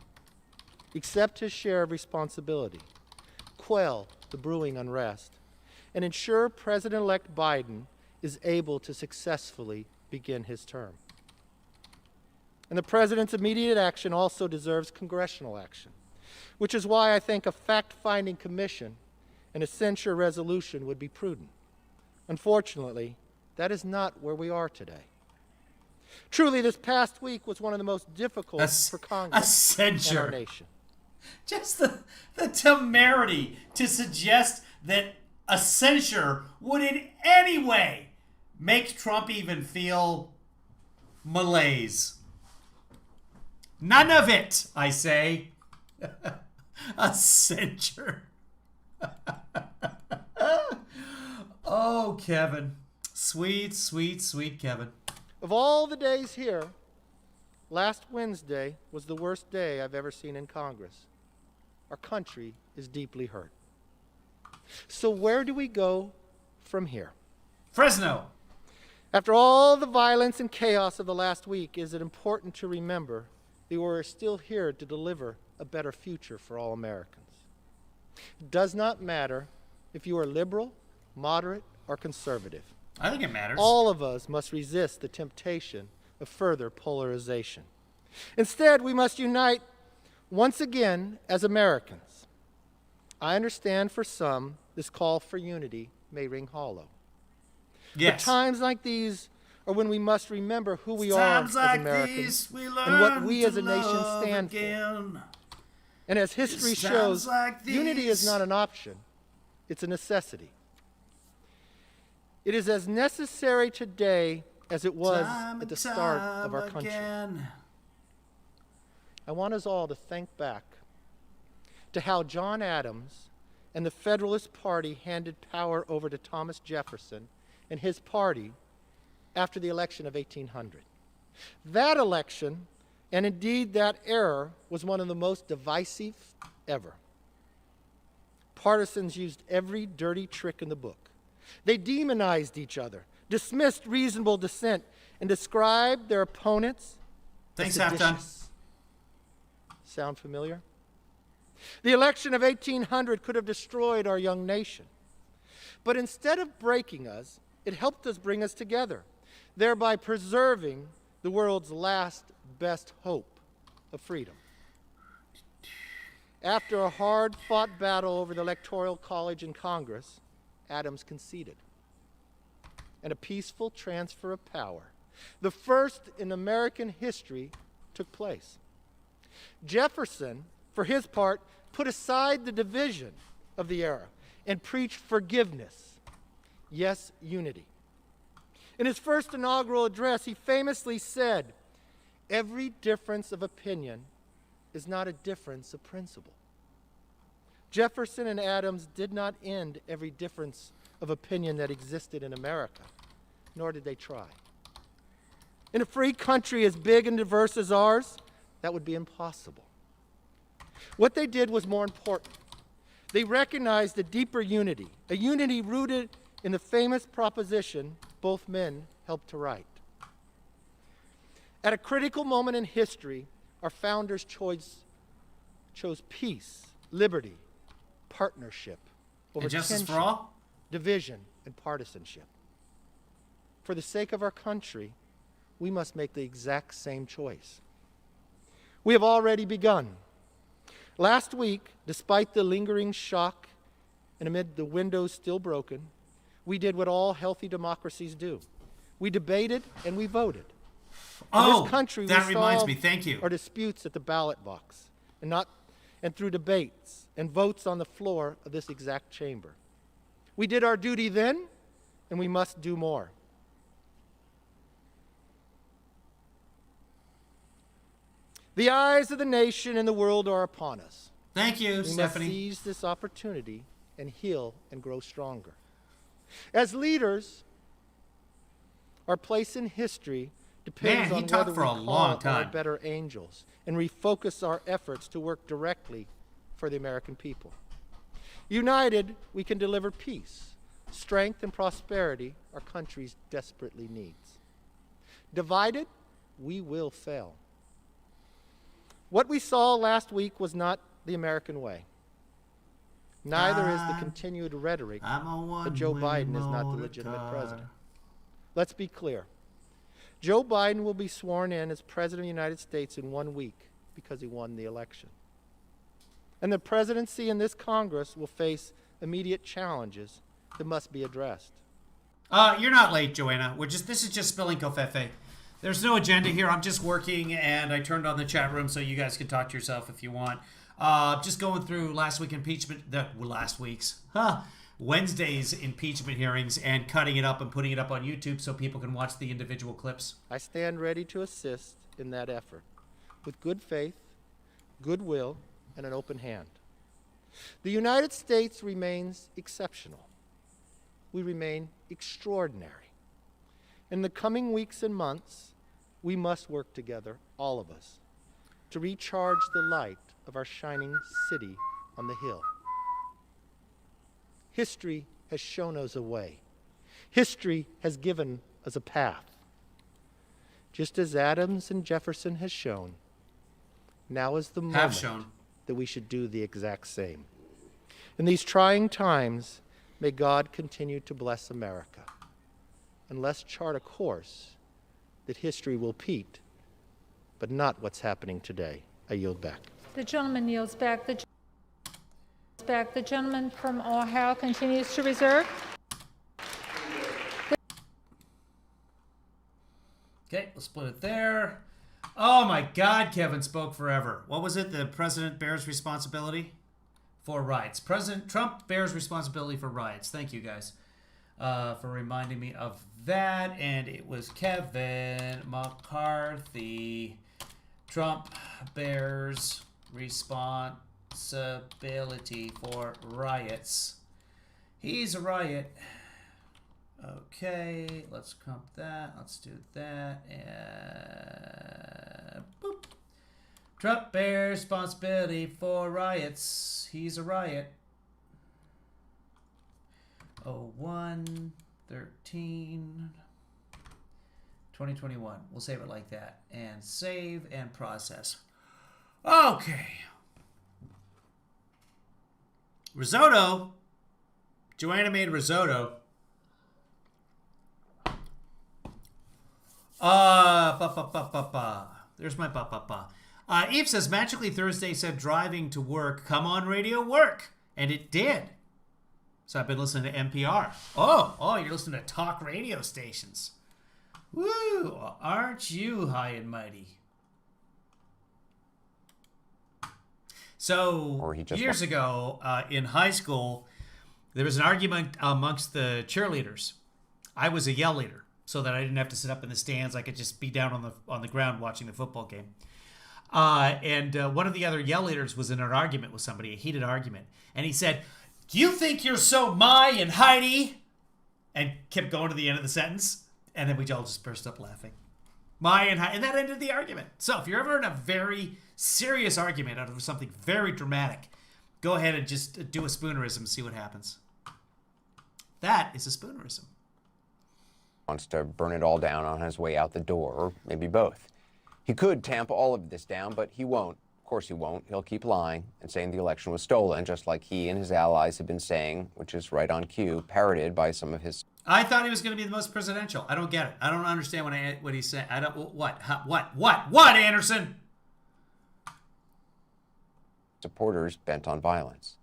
Accept his share of responsibility, quell the brewing unrest, and ensure President-elect Biden is able to successfully begin his term. And the president's immediate action also deserves congressional action, which is why I think a fact-finding commission and a censure resolution would be prudent. Unfortunately, that is not where we are today. Truly, this past week was one of the most difficult for Congress and our nation. Just the temerity to suggest that a censure would in any way make Trump even feel malaise. None of it, I say. A censure. Oh, Kevin. Sweet, sweet, sweet Kevin. Of all the days here, last Wednesday was the worst day I've ever seen in Congress. Our country is deeply hurt. So where do we go from here? Fresno. After all the violence and chaos of the last week, is it important to remember that we're still here to deliver a better future for all Americans. It does not matter if you are liberal, moderate, or conservative. I think it matters. All of us must resist the temptation of further polarization. Instead, we must unite once again as Americans. I understand for some, this call for unity may ring hollow. Yes. But times like these are when we must remember who we are as Americans and what we as a nation stand for. And as history shows, unity is not an option, it's a necessity. It is as necessary today as it was at the start of our country. I want us all to think back to how John Adams and the Federalist Party handed power over to Thomas Jefferson and his party after the election of 1800. That election, and indeed that era, was one of the most divisive ever. Partisans used every dirty trick in the book. They demonized each other, dismissed reasonable dissent, and described their opponents as seditious. Sound familiar? The election of 1800 could have destroyed our young nation. But instead of breaking us, it helped us bring us together, thereby preserving the world's last best hope of freedom. After a hard-fought battle over the Electoral College and Congress, Adams conceded. And a peaceful transfer of power, the first in American history, took place. Jefferson, for his part, put aside the division of the era and preached forgiveness, yes, unity. In his first inaugural address, he famously said, "Every difference of opinion is not a difference of principle." Jefferson and Adams did not end every difference of opinion that existed in America, nor did they try. In a free country as big and diverse as ours, that would be impossible. What they did was more important. They recognized a deeper unity, a unity rooted in the famous proposition both men helped to write. At a critical moment in history, our founders chose peace, liberty, partnership over and justice tension, for all? division, and partisanship. For the sake of our country, we must make the exact same choice. We have already begun. Last week, despite the lingering shock and amid the windows still broken, we did what all healthy democracies do. We debated and we voted. In this country, that we reminds solved me. Thank you. our disputes at the ballot box and through debates and votes on the floor of this exact chamber. We did our duty then, and we must do more. The eyes of the nation and the world are upon us. Thank you, Stephanie. We must seize this opportunity and heal and grow stronger. As leaders, our place in history depends on whether we call our better angels and refocus our efforts to work directly for the American people. United, we can deliver peace, strength, and prosperity our country desperately needs. Divided, we will fail. What we saw last week was not the American way. Neither is the continued rhetoric that Joe Biden is not the legitimate president. Let's be clear. Joe Biden will be sworn in as President of the United States in 1 week because he won the election. And the presidency and this Congress will face immediate challenges that must be addressed. You're not late, Joanna. This is just spilling Covfefe. There's no agenda here. I'm just working, and I turned on the chat room so you guys can talk to yourself if you want. Just going through last week's impeachment, Wednesday's impeachment hearings, and cutting it up and putting it up on YouTube so people can watch the individual clips. I stand ready to assist in that effort with good faith, goodwill, and an open hand. The United States remains exceptional. We remain extraordinary. In the coming weeks and months, we must work together, all of us, to recharge the light of our shining city on the hill. History has shown us a way. History has given us a path. Just as Adams and Jefferson has shown, now is the moment that we should do the exact same. In these trying times, may God continue to bless America. And let's chart a course that history will repeat, but not what's happening today. I yield back. The gentleman yields back. The gentleman from Ohio continues to reserve. Okay, we'll split it there. Oh my God, Kevin spoke forever. What was it? The president bears responsibility for riots. President Trump bears responsibility for riots. Thank you, guys, for reminding me of that. And it was Kevin McCarthy Trump bears responsibility for riots. He's a riot. Okay, let's comp that. Let's do that. And boop. Trump bears responsibility for riots. He's a riot. 01/13 2021. We'll save it like that. And save and process. Okay. Risotto. Joanna made risotto. There's my Eve says, Magically Thursday said driving to work, come on radio, work. And it did. So I've been listening to NPR. Oh, you're listening to talk radio stations. Woo, aren't you high and mighty? So years ago in high school, there was an argument amongst the cheerleaders. I was a yell leader, so that I didn't have to sit up in the stands. I could just be down on the ground watching the football game. And one of the other yell leaders was in an argument with somebody, a heated argument. And he said, "You think you're so my and Heidi?" And kept going to the end of the sentence. And then we all just burst up laughing. My and Heidi. And that ended the argument. So if you're ever in a very serious argument out of something very dramatic, go ahead and just do a spoonerism and see what happens. That is a spoonerism. Wants to burn it all down on his way out the door, or maybe both. He could tamp all of this down, but he won't. Of course he won't. He'll keep lying and saying the election was stolen, just like he and his allies have been saying, which is right on cue, parroted by some of his... I thought he was going to be the most presidential. I don't get it. I don't understand what he's saying. I don't... What, Anderson? Supporters bent on violence.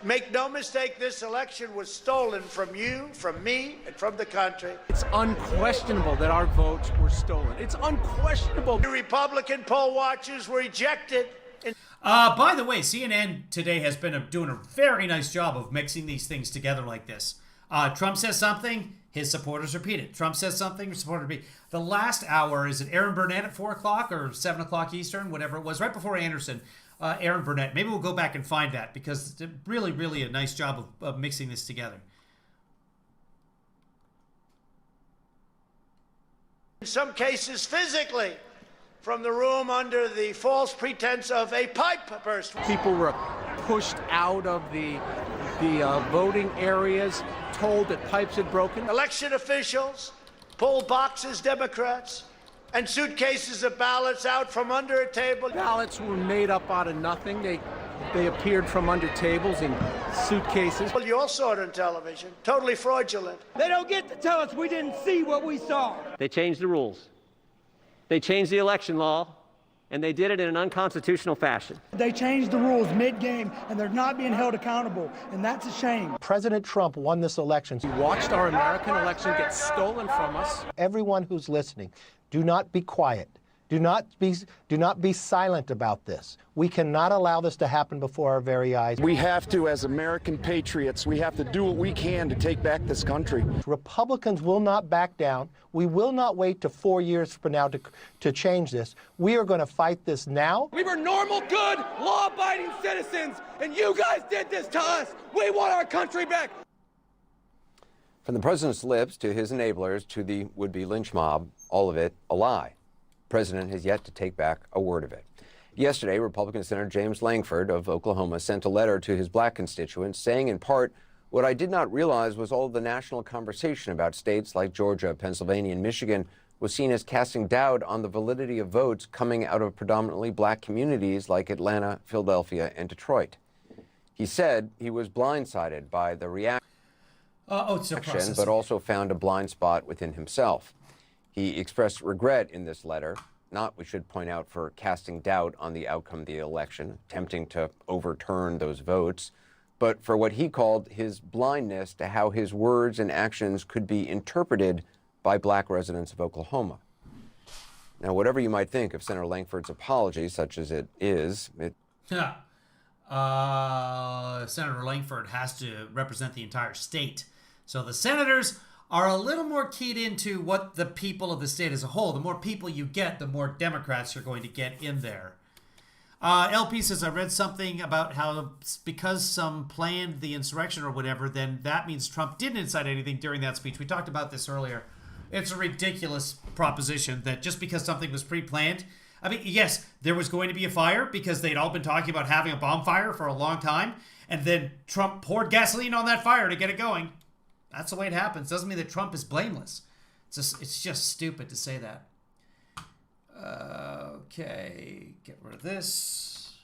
Make no mistake, this election was stolen from you, from me, and from the country. It's unquestionable that our votes were stolen. It's unquestionable. The Republican poll watchers were ejected. By the way, CNN today has been doing a very nice job of mixing these things together like this. Trump says something, his supporters repeat it. Trump says something, his supporters repeat it. The last hour, is it Aaron Burnett at 4 o'clock or 7 o'clock Eastern, whatever it was, right before Anderson, Aaron Burnett. Maybe we'll go back and find that because it's really, really a nice job of mixing this together. In some cases, physically, from the room under the false pretense of a pipe burst. People were pushed out of the voting areas, told that pipes had broken. Election officials pulled boxes, Democrats, and suitcases of ballots out from under a table. Ballots were made up out of nothing. They appeared from under tables in suitcases. Well, you all saw it on television. Totally fraudulent. They don't get to tell us we didn't see what we saw. They changed the rules. They changed the election law, and they did it in an unconstitutional fashion. They changed the rules mid-game, and they're not being held accountable, and that's a shame. President Trump won this election. We watched our American election get stolen from us. Everyone who's listening, do not be quiet. Do not be silent about this. We cannot allow this to happen before our very eyes. We have to, as American patriots, we have to do what we can to take back this country. Republicans will not back down. We will not wait to 4 years from now to change this. We are going to fight this now. We were normal, good, law-abiding citizens, and you guys did this to us. We want our country back. From the president's lips to his enablers to the would-be lynch mob, all of it a lie. The president has yet to take back a word of it. Yesterday, Republican Senator James Lankford of Oklahoma sent a letter to his black constituents saying in part, "What I did not realize was all of the national conversation about states like Georgia, Pennsylvania, and Michigan was seen as casting doubt on the validity of votes coming out of predominantly black communities like Atlanta, Philadelphia, and Detroit." He said he was blindsided by the reaction, but also found a blind spot within himself. He expressed regret in this letter, not, we should point out, for casting doubt on the outcome of the election, attempting to overturn those votes, but for what he called his blindness to how his words and actions could be interpreted by black residents of Oklahoma. Now, whatever you might think of Senator Lankford's apology, such as it is, Senator Lankford has to represent the entire state. So the senators are a little more keyed into what the people of the state as a whole. The more people you get, the more Democrats you're going to get in there. LP says, I read something about how because some planned the insurrection or whatever, then that means Trump didn't incite anything during that speech. We talked about this earlier. It's a ridiculous proposition that just because something was pre-planned, I mean, yes, there was going to be a fire because they'd all been talking about having a bonfire for a long time, and then Trump poured gasoline on that fire to get it going. That's the way it happens. Doesn't mean that Trump is blameless. It's just stupid to say that. Okay, get rid of this.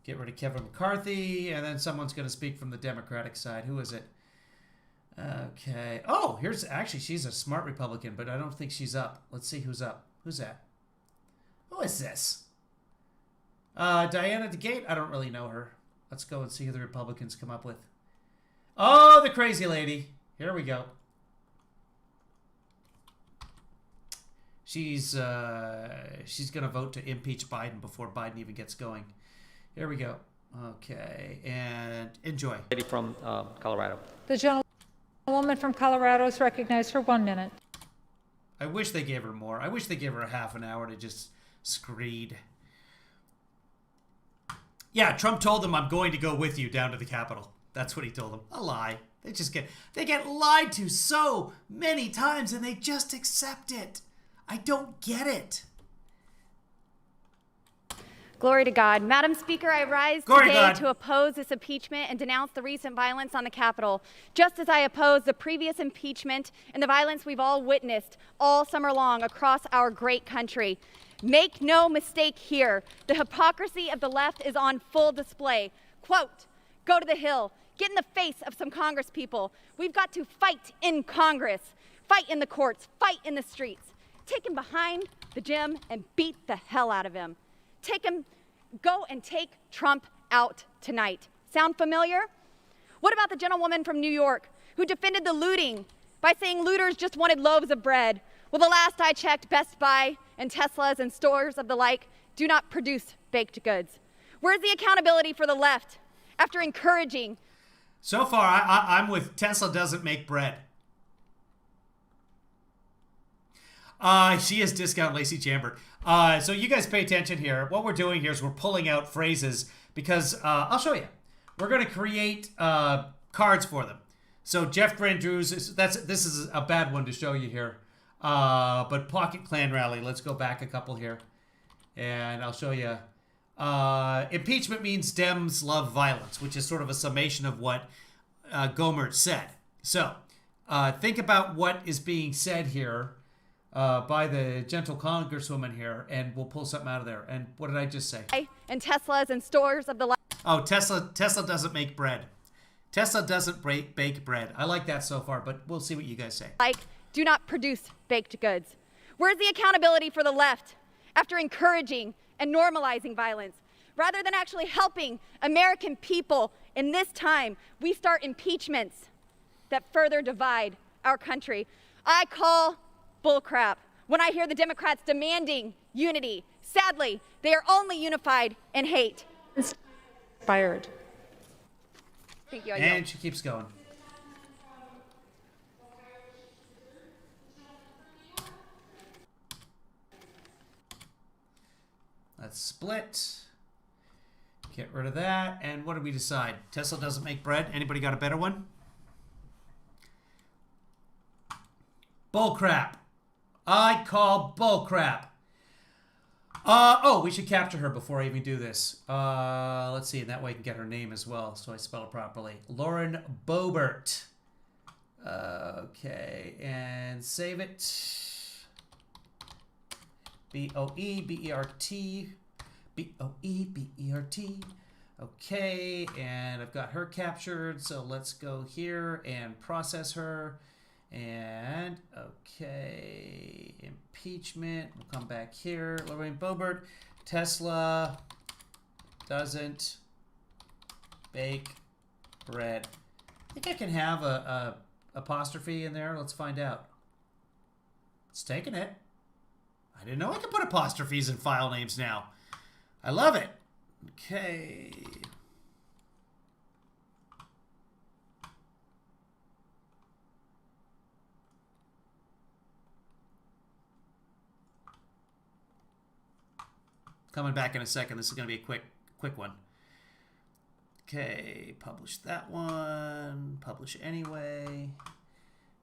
Get rid of Kevin McCarthy, and then someone's going to speak from the Democratic side. Who is it? Okay. Oh, she's a smart Republican, but I don't think she's up. Let's see who's up. Who's that? Who is this? Diana DeGate? I don't really know her. Let's go and see who the Republicans come up with. Oh, the crazy lady. Here we go. She's going to vote to impeach Biden before Biden even gets going. Here we go. Okay, and enjoy. Lady from Colorado. The gentlewoman from Colorado is recognized for 1 minute. I wish they gave her more. I wish they gave her a half an hour to just screed. Yeah, Trump told them, I'm going to go with you down to the Capitol. That's what he told them. A lie. They get lied to so many times and they just accept it. I don't get it. Glory to God. Madam Speaker, I rise today to oppose this impeachment and denounce the recent violence on the Capitol, just as I oppose the previous impeachment and the violence we've all witnessed all summer long across our great country. Make no mistake here, the hypocrisy of the left is on full display. Quote, go to the Hill, get in the face of some Congress people. We've got to fight in Congress, fight in the courts, fight in the streets. Take him behind the gym and beat the hell out of him. Go and take Trump out tonight. Sound familiar? What about the gentlewoman from New York who defended the looting by saying looters just wanted loaves of bread? Well, the last I checked, Best Buy and Teslas and stores of the like do not produce baked goods. Where's the accountability for the left after encouraging? So far, I'm with Tesla doesn't make bread. She is Discount Lacey Chambers. So you guys pay attention here. What we're doing here is we're pulling out phrases because I'll show you. We're going to create cards for them. So Jeff Grandrews, this is a bad one to show you here. But Pocket Clan Rally, let's go back a couple here. And I'll show you. Impeachment means Dems love violence, which is sort of a summation of what Gohmert said. So think about what is being said here. By the gentle congresswoman here, and we'll pull something out of there. And what did I just say? And Teslas and stores of the like. Oh, Tesla doesn't make bread. Tesla doesn't bake bread. I like that so far, but we'll see what you guys say. Like, do not produce baked goods. Where's the accountability for the left after encouraging and normalizing violence? Rather than actually helping American people in this time, we start impeachments that further divide our country. I call bullcrap when I hear the Democrats demanding unity. Sadly, they are only unified in hate. Fired. Thank you. And she keeps going. Let's split. Get rid of that. And what did we decide? Tesla doesn't make bread. Anybody got a better one? Bullcrap. I call bullcrap. Oh, we should capture her before I even do this. Let's see, and that way I can get her name as well, so I spell it properly. Lauren Boebert. Okay, and save it. B-O-E-B-E-R-T. B-O-E-B-E-R-T. Okay, and I've got her captured, so let's go here and process her. And, okay, impeachment. We'll come back here. Lorraine Boebert. Tesla doesn't bake bread. I think I can have a apostrophe in there. Let's find out. It's taking it. I didn't know I could put apostrophes in file names now. I love it. Okay. Coming back in a second. This is going to be a quick one. Okay, publish that one. Publish anyway.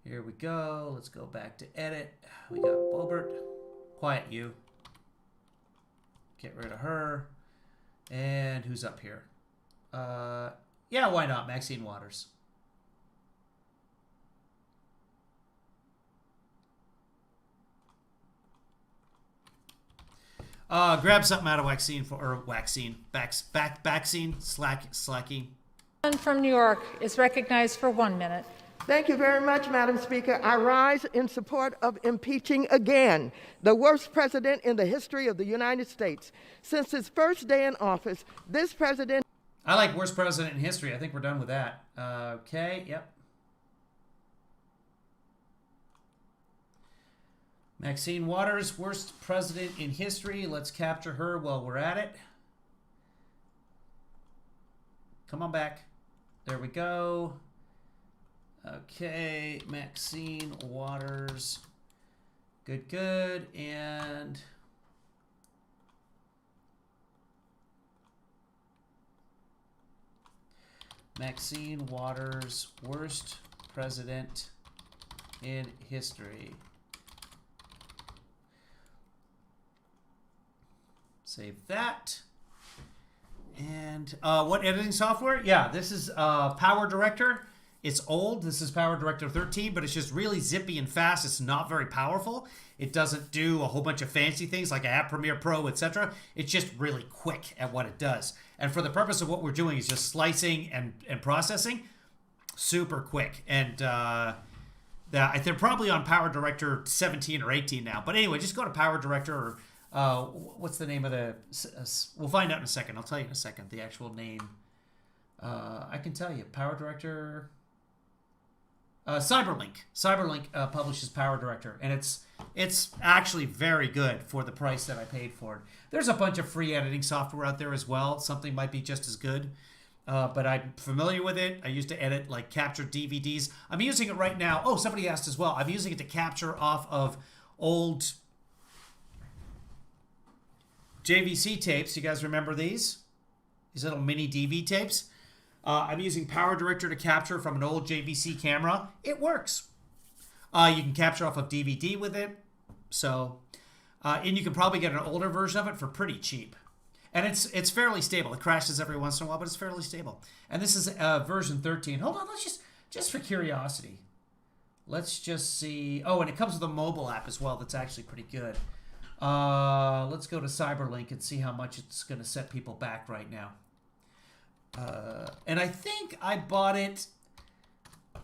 Here we go. Let's go back to edit. We got Bobert. Quiet you. Get rid of her. And who's up here? Yeah, why not? Maxine Waters. Grab something out of vaccine slacking. From New York is recognized for 1 minute. Thank you very much, Madam Speaker. I rise in support of impeaching again the worst president in the history of the United States. Since his first day in office, this president... I like worst president in history. I think we're done with that. Okay, yep. Maxine Waters, worst president in history. Let's capture her while we're at it. Come on back. There we go. Okay, Maxine Waters. Good. And Maxine Waters, worst president in history. Save that. And what editing software? Yeah, this is Power Director. It's old. This is Power Director 13, but it's just really zippy and fast. It's not very powerful. It doesn't do a whole bunch of fancy things like I have Premiere Pro, etc. It's just really quick at what it does. And for the purpose of what we're doing is just slicing and processing, super quick. And they're probably on Power Director 17 or 18 now. But anyway, just go to Power Director or what's the name of the... we'll find out in a second. I'll tell you in a second the actual name. I can tell you. Power Director... Cyberlink. Cyberlink publishes Power Director, and it's actually very good for the price that I paid for it. There's a bunch of free editing software out there as well. Something might be just as good, but I'm familiar with it. I used to edit, like, capture DVDs. I'm using it right now. Oh, somebody asked as well. I'm using it to capture off of old JVC tapes. You guys remember these? These little mini DV tapes? I'm using Power Director to capture from an old JVC camera. It works. You can capture off of DVD with it. So, and you can probably get an older version of it for pretty cheap. And it's fairly stable. It crashes every once in a while, but it's fairly stable. And this is version 13. Hold on, let's just for curiosity. Let's just see. Oh, and it comes with a mobile app as well that's actually pretty good. Let's go to Cyberlink and see how much it's going to set people back right now. And I think I bought it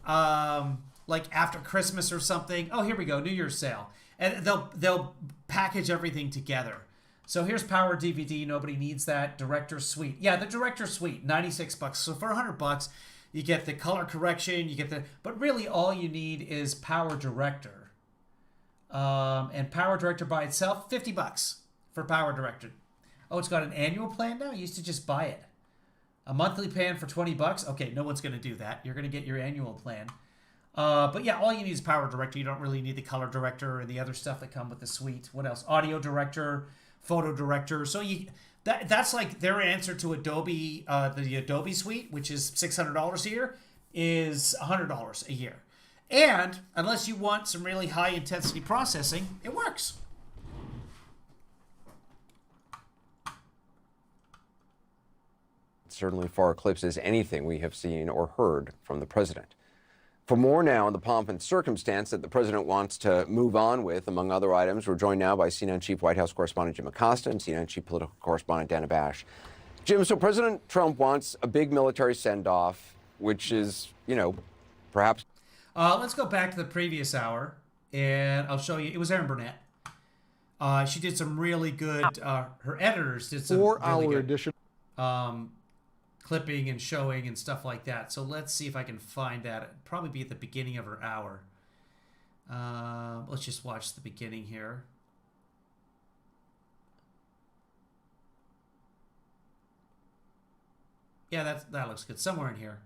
like after Christmas or something. Oh, here we go, New Year's sale. And they'll package everything together. So here's Power DVD. Nobody needs that. Director Suite. Yeah, the Director Suite, $96. So for $100, you get the color correction. You get but really all you need is Power Director. And Power Director by itself, $50 for Power Director. Oh, it's got an annual plan now? You used to just buy it. A monthly plan for $20? Okay, no one's going to do that. You're going to get your annual plan. But yeah, all you need is Power Director. You don't really need the Color Director or the other stuff that come with the suite. What else? Audio Director, Photo Director. So that's like their answer to Adobe, the Adobe suite, which is $600 a year, is $100 a year. And unless you want some really high intensity processing, it works. Certainly far eclipses anything we have seen or heard from the president. For more now on the pomp and circumstance that the president wants to move on with, among other items, we're joined now by CNN Chief White House Correspondent Jim Acosta and CNN Chief Political Correspondent Dana Bash. Jim, so President Trump wants a big military send-off, which is, perhaps... Let's go back to the previous hour, and I'll show you. It was Erin Burnett. She did some really good... her editors did some really good... edition. Clipping and showing and stuff like that. So let's see if I can find that. It'd probably be at the beginning of her hour. Let's just watch the beginning here. Yeah, that looks good. Somewhere in here.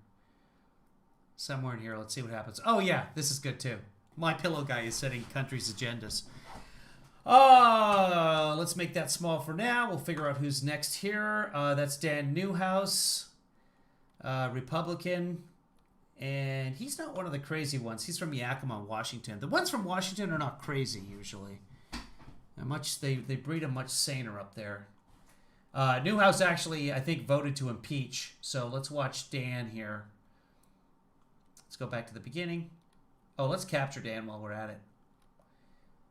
Somewhere in here. Let's see what happens. Oh yeah, this is good too. My Pillow guy is setting countries' agendas. Let's make that small for now. We'll figure out who's next here. That's Dan Newhouse, Republican. And he's not one of the crazy ones. He's from Yakima, Washington. The ones from Washington are not crazy usually. They breed them much saner up there. Newhouse actually, I think, voted to impeach. So let's watch Dan here. Let's go back to the beginning. Oh, let's capture Dan while we're at it.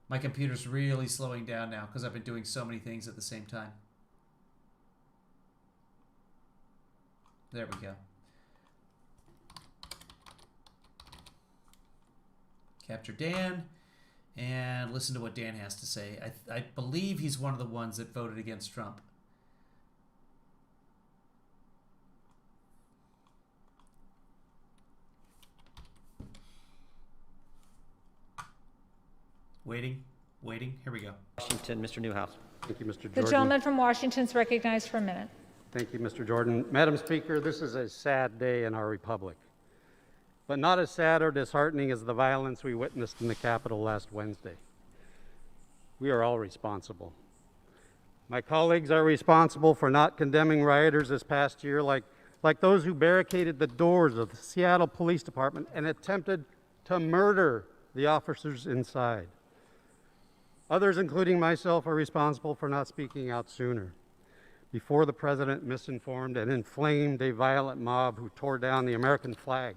My computer's really slowing down now because I've been doing so many things at the same time. There we go. Capture Dan and listen to what Dan has to say. I believe he's one of the ones that voted against Trump. Waiting. Here we go. Washington, Mr. Newhouse. Thank you, Mr. Jordan. The gentleman from Washington is recognized for a minute. Thank you, Mr. Jordan. Madam Speaker, this is a sad day in our republic, but not as sad or disheartening as the violence we witnessed in the Capitol last Wednesday. We are all responsible. My colleagues are responsible for not condemning rioters this past year, like those who barricaded the doors of the Seattle Police Department and attempted to murder the officers inside. Others, including myself, are responsible for not speaking out sooner, before the president misinformed and inflamed a violent mob who tore down the American flag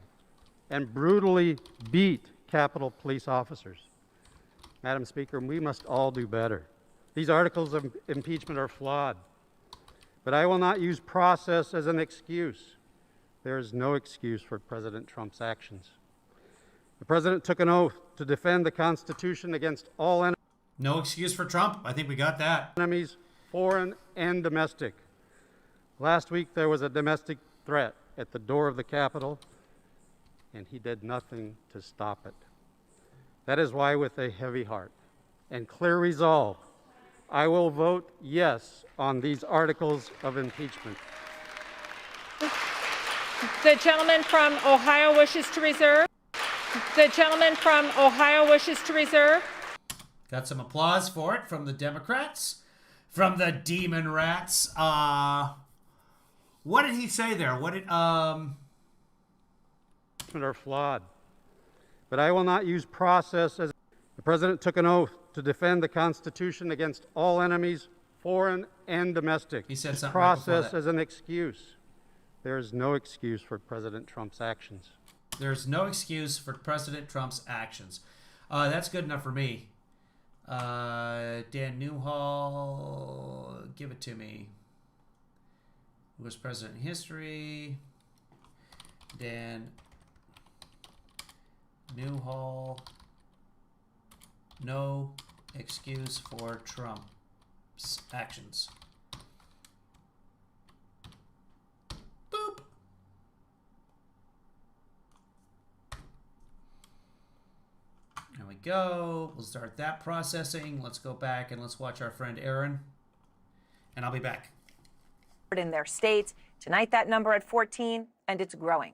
and brutally beat Capitol Police officers. Madam Speaker, we must all do better. These articles of impeachment are flawed, but I will not use process as an excuse. There is no excuse for President Trump's actions. The president took an oath to defend the Constitution against all enemies. No excuse for Trump. I think we got that. Enemies, foreign and domestic. Last week there was a domestic threat at the door of the Capitol, and he did nothing to stop it. That is why, with a heavy heart and clear resolve, I will vote yes on these articles of impeachment. The gentleman from Ohio wishes to reserve. The gentleman from Ohio wishes to reserve. Got some applause for it from the Democrats, from the Demon Rats. What did he say there? What did are flawed, but I will not use process as the president took an oath to defend the Constitution against all enemies, foreign and domestic. He said something process right before that. as an excuse. There is no excuse for President Trump's actions. There's no excuse for President Trump's actions. That's good enough for me. Dan Newhall, give it to me. Who was president in history? Dan Newhall. No excuse for Trump's actions. Boop. There we go. We'll start that processing. Let's go back and let's watch our friend Aaron. And I'll be back. In their states. Tonight, that number at 14, and it's growing.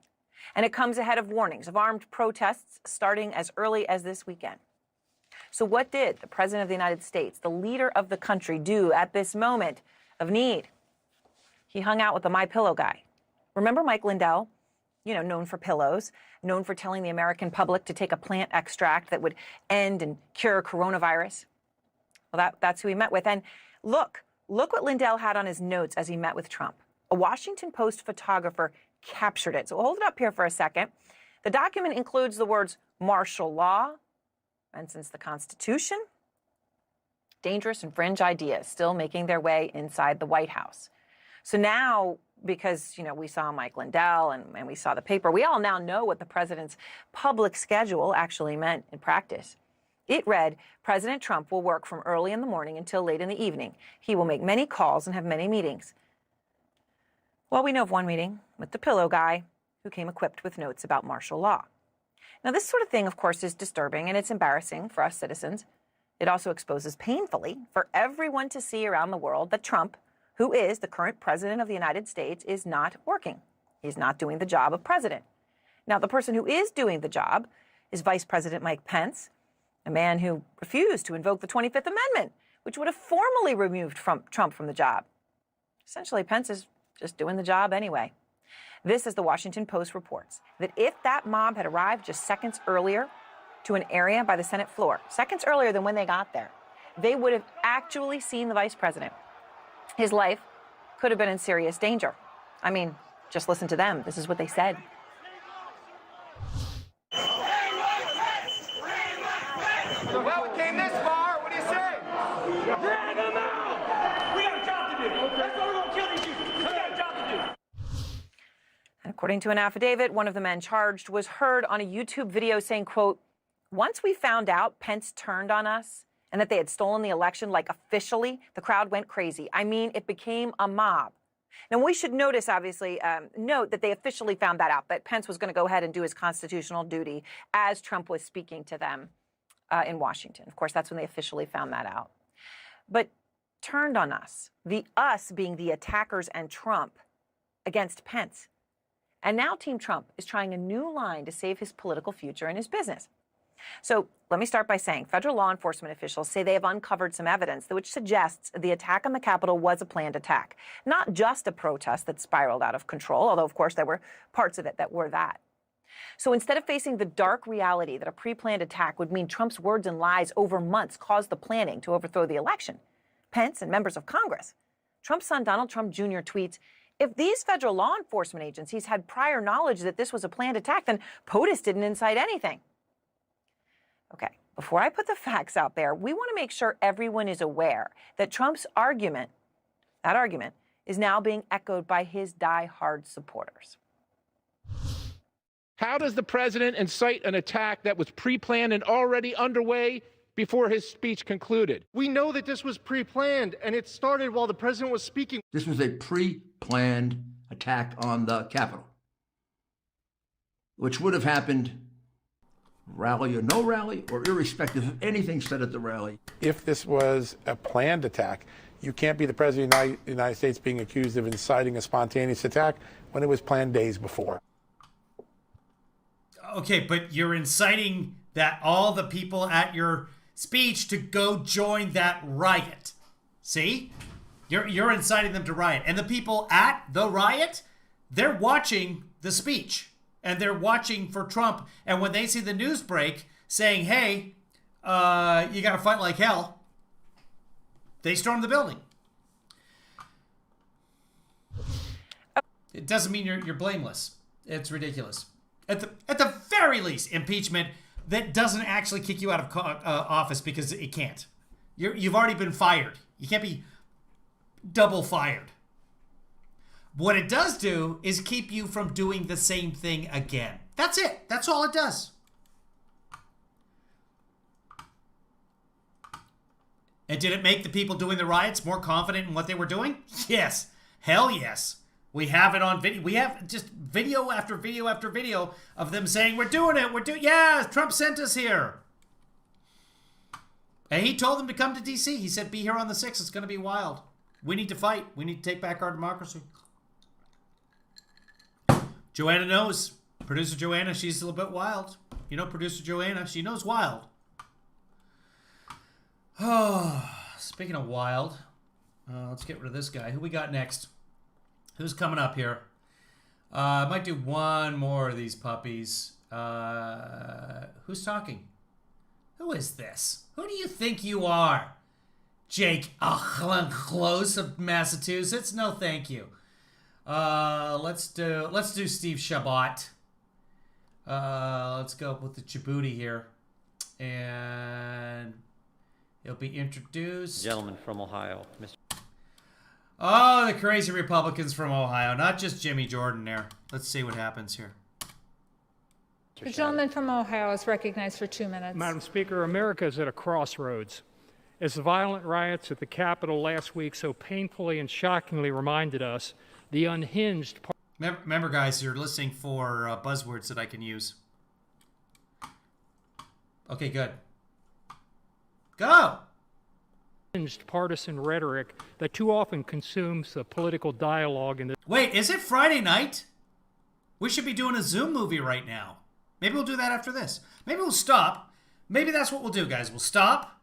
And it comes ahead of warnings of armed protests starting as early as this weekend. So what did the President of the United States, the leader of the country, do at this moment of need? He hung out with the MyPillow guy. Remember Mike Lindell? You know, known for pillows, known for telling the American public to take a plant extract that would end and cure coronavirus. Well, that's who he met with. And look what Lindell had on his notes as he met with Trump. A Washington Post photographer captured it. So hold it up here for a second. The document includes the words martial law, and since the Constitution, dangerous and fringe ideas still making their way inside the White House. So now, because, you know, we saw Mike Lindell and we saw the paper, we all now know what the president's public schedule actually meant in practice. It read, President Trump will work from early in the morning until late in the evening. He will make many calls and have many meetings. Well, we know of one meeting with the pillow guy who came equipped with notes about martial law. Now, this sort of thing, of course, is disturbing and it's embarrassing for us citizens. It also exposes painfully for everyone to see around the world that Trump, who is the current president of the United States, is not working. He's not doing the job of president. Now, the person who is doing the job is Vice President Mike Pence. a man who refused to invoke the 25th Amendment, which would have formally removed Trump from the job. Essentially, Pence is just doing the job anyway. This, as the Washington Post reports, that if that mob had arrived just seconds earlier to an area by the Senate floor, seconds earlier than when they got there, they would have actually seen the vice president. His life could have been in serious danger. I mean, just listen to them. This is what they said. Well, we came this far. What do you say? Drag them out! We got a job to do. That's why we're going to kill these people. We got a job to do. And according to an affidavit, one of the men charged was heard on a YouTube video saying, quote, "Once we found out Pence turned on us and that they had stolen the election, like officially, the crowd went crazy. I mean, it became a mob." Now, we should notice, obviously, note that they officially found that out, that Pence was going to go ahead and do his constitutional duty as Trump was speaking to them in Washington. Of course, that's when they officially found that out. But turned on us, the us being the attackers and Trump against Pence. And now Team Trump is trying a new line to save his political future and his business. So let me start by saying federal law enforcement officials say they have uncovered some evidence which suggests the attack on the Capitol was a planned attack, not just a protest that spiraled out of control, although, of course, there were parts of it that were that. So instead of facing the dark reality that a pre-planned attack would mean Trump's words and lies over months caused the planning to overthrow the election, Pence and members of Congress, Trump's son Donald Trump Jr. tweets, "If these federal law enforcement agencies had prior knowledge that this was a planned attack, then POTUS didn't incite anything." Okay, before I put the facts out there, we want to make sure everyone is aware that Trump's argument, that argument, is now being echoed by his die-hard supporters. How does the president incite an attack that was pre-planned and already underway before his speech concluded? We know that this was pre-planned, and it started while the president was speaking. This was a pre-planned attack on the Capitol, which would have happened rally or no rally, or irrespective of anything said at the rally. If this was a planned attack, you can't be the president of the United States being accused of inciting a spontaneous attack when it was planned days before. Okay, but you're inciting that all the people at your speech to go join that riot. See? You're inciting them to riot. And the people at the riot, they're watching the speech. And they're watching for Trump. And when they see the news break saying, hey, you got to fight like hell, they storm the building. It doesn't mean you're blameless. It's ridiculous. At the very least, impeachment that doesn't actually kick you out of office, because it can't. You've already been fired. You can't be double fired. What it does do is keep you from doing the same thing again. That's it. That's all it does. And did it make the people doing the riots more confident in what they were doing? Yes. Hell yes. We have it on video. We have just video after video after video of them saying, we're doing it. Yeah, Trump sent us here. And he told them to come to D.C. He said, be here on the 6th. It's going to be wild. We need to fight. We need to take back our democracy. Joanna knows. Producer Joanna, she's a little bit wild. You know, producer Joanna, she knows wild. Oh, speaking of wild, let's get rid of this guy. Who we got next? Who's coming up here? I might do one more of these puppies. Who's talking? Who is this? Who do you think you are? Jake Close of Massachusetts? No, thank you. Let's do Steve Shabbat. Let's go with the Djibouti here. And he'll be introduced. Gentleman from Ohio, Mr. Oh, the crazy Republicans from Ohio. Not just Jimmy Jordan there. Let's see what happens here. The gentleman from Ohio is recognized for 2 minutes. Madam Speaker, America is at a crossroads. As the violent riots at the Capitol last week so painfully and shockingly reminded us, the unhinged... Remember, guys, you're listening for buzzwords that I can use. Okay, good. Go! Partisan rhetoric that too often consumes the political dialogue in the... Wait, is it Friday night? We should be doing a Zoom movie right now. Maybe we'll do that after this. Maybe we'll stop, Maybe that's what we'll do, guys. We'll stop.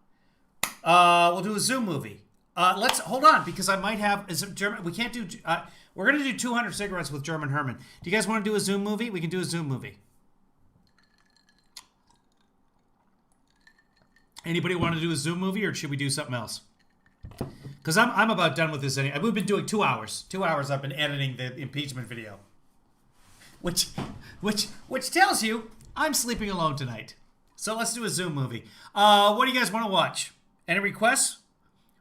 We'll do a Zoom movie. Let's hold on, because I might have German. We can't do. We're gonna do 200 cigarettes with German Herman. Do you guys want to do a Zoom movie? We can do a Zoom movie. Anybody want to do a Zoom movie, or should we do something else? Because I'm about done with this. We've been doing 2 hours. 2 hours. I've been editing the impeachment video, which tells you I'm sleeping alone tonight. So let's do a Zoom movie. What do you guys want to watch? Any requests?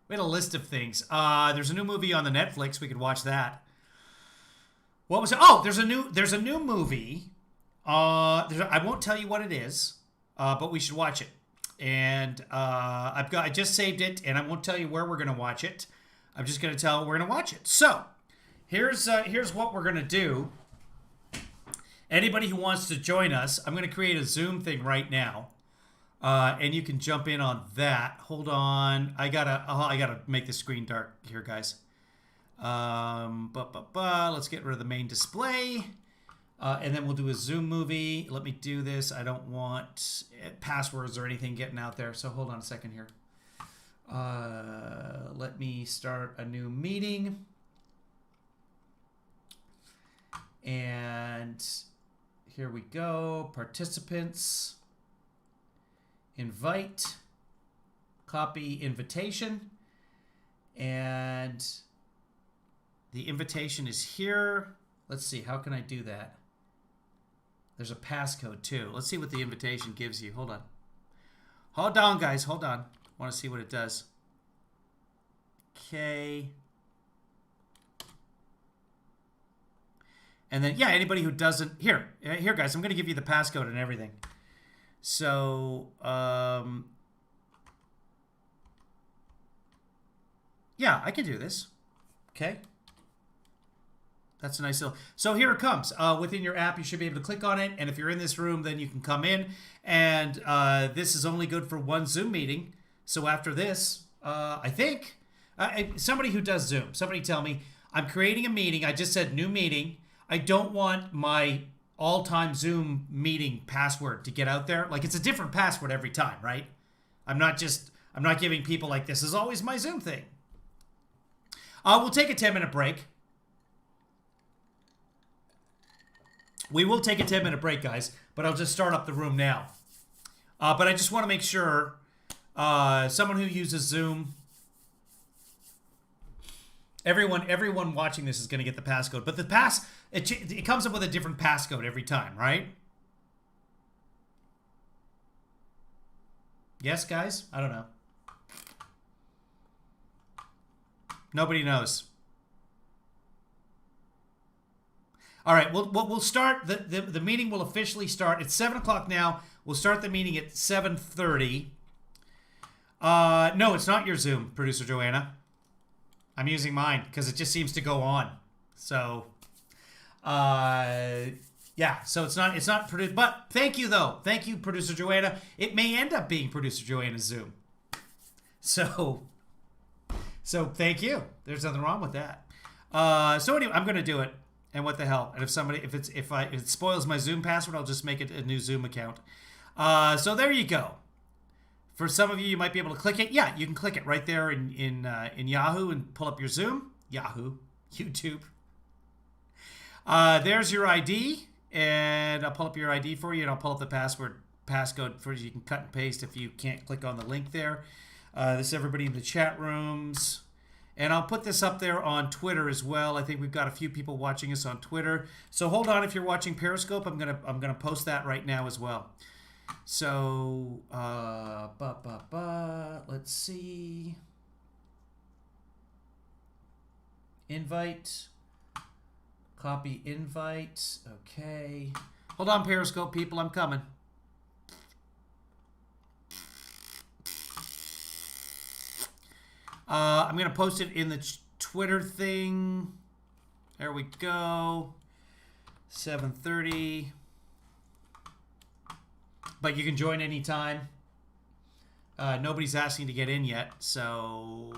We had a list of things. There's a new movie on the Netflix. We could watch that. What was it? Oh, there's a new movie. I won't tell you what it is, but we should watch it. And I just saved it, and I won't tell you where we're gonna watch it. I'm just gonna tell we're gonna watch it. So here's what we're gonna do. Anybody who wants to join us, I'm gonna create a Zoom thing right now, and you can jump in on that. Hold on, I gotta make the screen dark here, guys. Let's get rid of the main display. And then we'll do a Zoom movie. Let me do this. I don't want passwords or anything getting out there. So hold on a second here. Let me start a new meeting. And here we go. Participants. Invite. Copy invitation. And the invitation is here. Let's see. How can I do that? There's a passcode too. Let's see what the invitation gives you. Hold on. Hold on, guys. Hold on. I want to see what it does. Okay. And then, yeah, anybody who doesn't... Here, guys. I'm going to give you the passcode and everything. So, yeah, I can do this. Okay. That's a nice little... So here it comes. Within your app, you should be able to click on it. And if you're in this room, then you can come in. And this is only good for one Zoom meeting. So after this, I think... somebody who does Zoom, somebody tell me, I'm creating a meeting. I just said new meeting. I don't want my all-time Zoom meeting password to get out there. Like, it's a different password every time, right? I'm not giving people like, this is always my Zoom thing. We'll take a 10-minute break. We will take a 10-minute break, guys, but I'll just start up the room now. But I just want to make sure someone who uses Zoom, everyone watching this is going to get the passcode. But the it comes up with a different passcode every time, right? Yes, guys? I don't know. Nobody knows. All right, we'll start. The meeting will officially start. It's 7 o'clock now. We'll start the meeting at 7:30. No, it's not your Zoom, Producer Joanna. I'm using mine because it just seems to go on. So, yeah. So it's not produced. But thank you though. Thank you, Producer Joanna. It may end up being Producer Joanna's Zoom. So thank you. There's nothing wrong with that. So anyway, I'm gonna do it. And what the hell? And if it spoils my Zoom password, I'll just make it a new Zoom account. So there you go. For some of you, you might be able to click it. Yeah, you can click it right there in Yahoo and pull up your Zoom. Yahoo, YouTube. There's your ID, and I'll pull up your ID for you, and I'll pull up the passcode for you. You can cut and paste if you can't click on the link there. This is everybody in the chat rooms. And I'll put this up there on Twitter as well. I think we've got a few people watching us on Twitter. So hold on, if you're watching Periscope, I'm gonna post that right now as well. So let's see. Invite. Copy invite. Okay. Hold on, Periscope people, I'm coming. I'm going to post it in the Twitter thing. There we go. 7:30. But you can join anytime. Nobody's asking to get in yet, so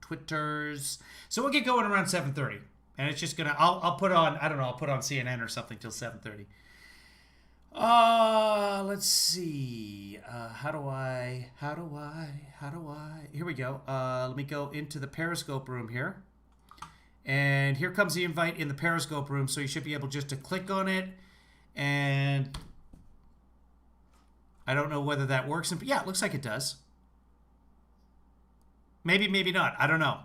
Twitters. So we'll get going around 7:30, and it's just gonna. I'll put on. I don't know. I'll put on CNN or something till 7:30. Let's see. How do I? Here we go. Let me go into the Periscope room here. And here comes the invite in the Periscope room. So you should be able just to click on it. And I don't know whether that works. Yeah, it looks like it does. Maybe, maybe not. I don't know.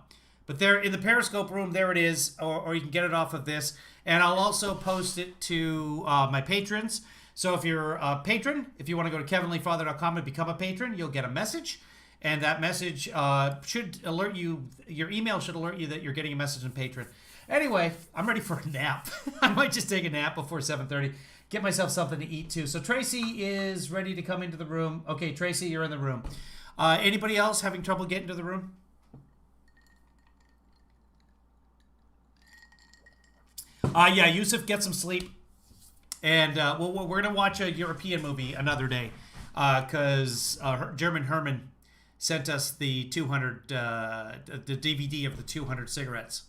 But there in the Periscope room, there it is. Or you can get it off of this. And I'll also post it to my patrons. So if you're a patron, if you want to go to kevinleefather.com and become a patron, you'll get a message. And that message should alert you, your email should alert you that you're getting a message in Patreon. Anyway, I'm ready for a nap. I might just take a nap before 7:30. Get myself something to eat too. So Tracy is ready to come into the room. Okay, Tracy, you're in the room. Anybody else having trouble getting to the room? Yeah, Yusuf, get some sleep. And we're going to watch a European movie another day because German Herman sent us the 200, the DVD of the 200 cigarettes.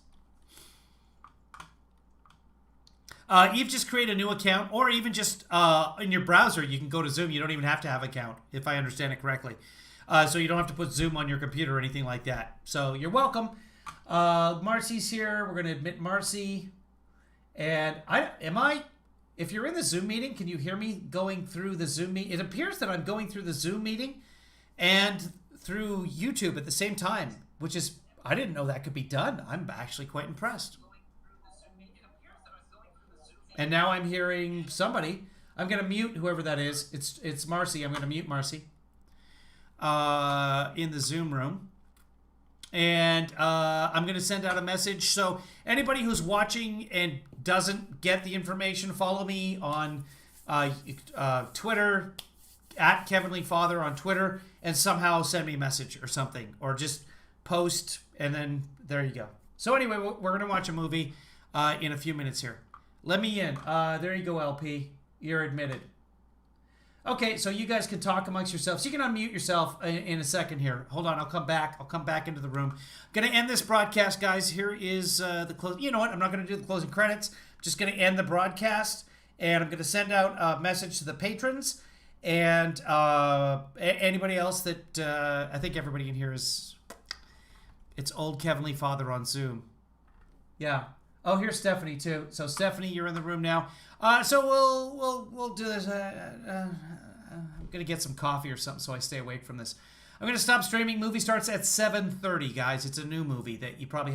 Eve, just create a new account, or even just in your browser, you can go to Zoom. You don't even have to have an account, if I understand it correctly. So you don't have to put Zoom on your computer or anything like that. So you're welcome. Marcy's here. We're going to admit Marcy. And if you're in the Zoom meeting, can you hear me going through the Zoom meeting? It appears that I'm going through the Zoom meeting and through YouTube at the same time, which is, I didn't know that could be done. I'm actually quite impressed. And now I'm hearing somebody. I'm going to mute whoever that is. It's Marcy. I'm going to mute Marcy in the Zoom room. And I'm going to send out a message. So anybody who's watching and doesn't get the information, follow me on Twitter, at Kevin Lee Father on Twitter, and somehow send me a message or something. Or just post, and then there you go. So anyway, we're going to watch a movie in a few minutes here. Let me in. There you go, LP. You're admitted. Okay, so you guys can talk amongst yourselves. You can unmute yourself in a second here. Hold on, I'll come back. I'll come back into the room. I'm going to end this broadcast, guys. Here is the close. You know what? I'm not going to do the closing credits. I'm just going to end the broadcast, and I'm going to send out a message to the patrons and anybody else that I think everybody in here is. It's old Kevin Lee Father on Zoom. Yeah. Oh, here's Stephanie too. So Stephanie, you're in the room now. So we'll do this. I'm gonna get some coffee or something so I stay awake from this. I'm gonna stop streaming. Movie starts at 7:30, guys. It's a new movie that you probably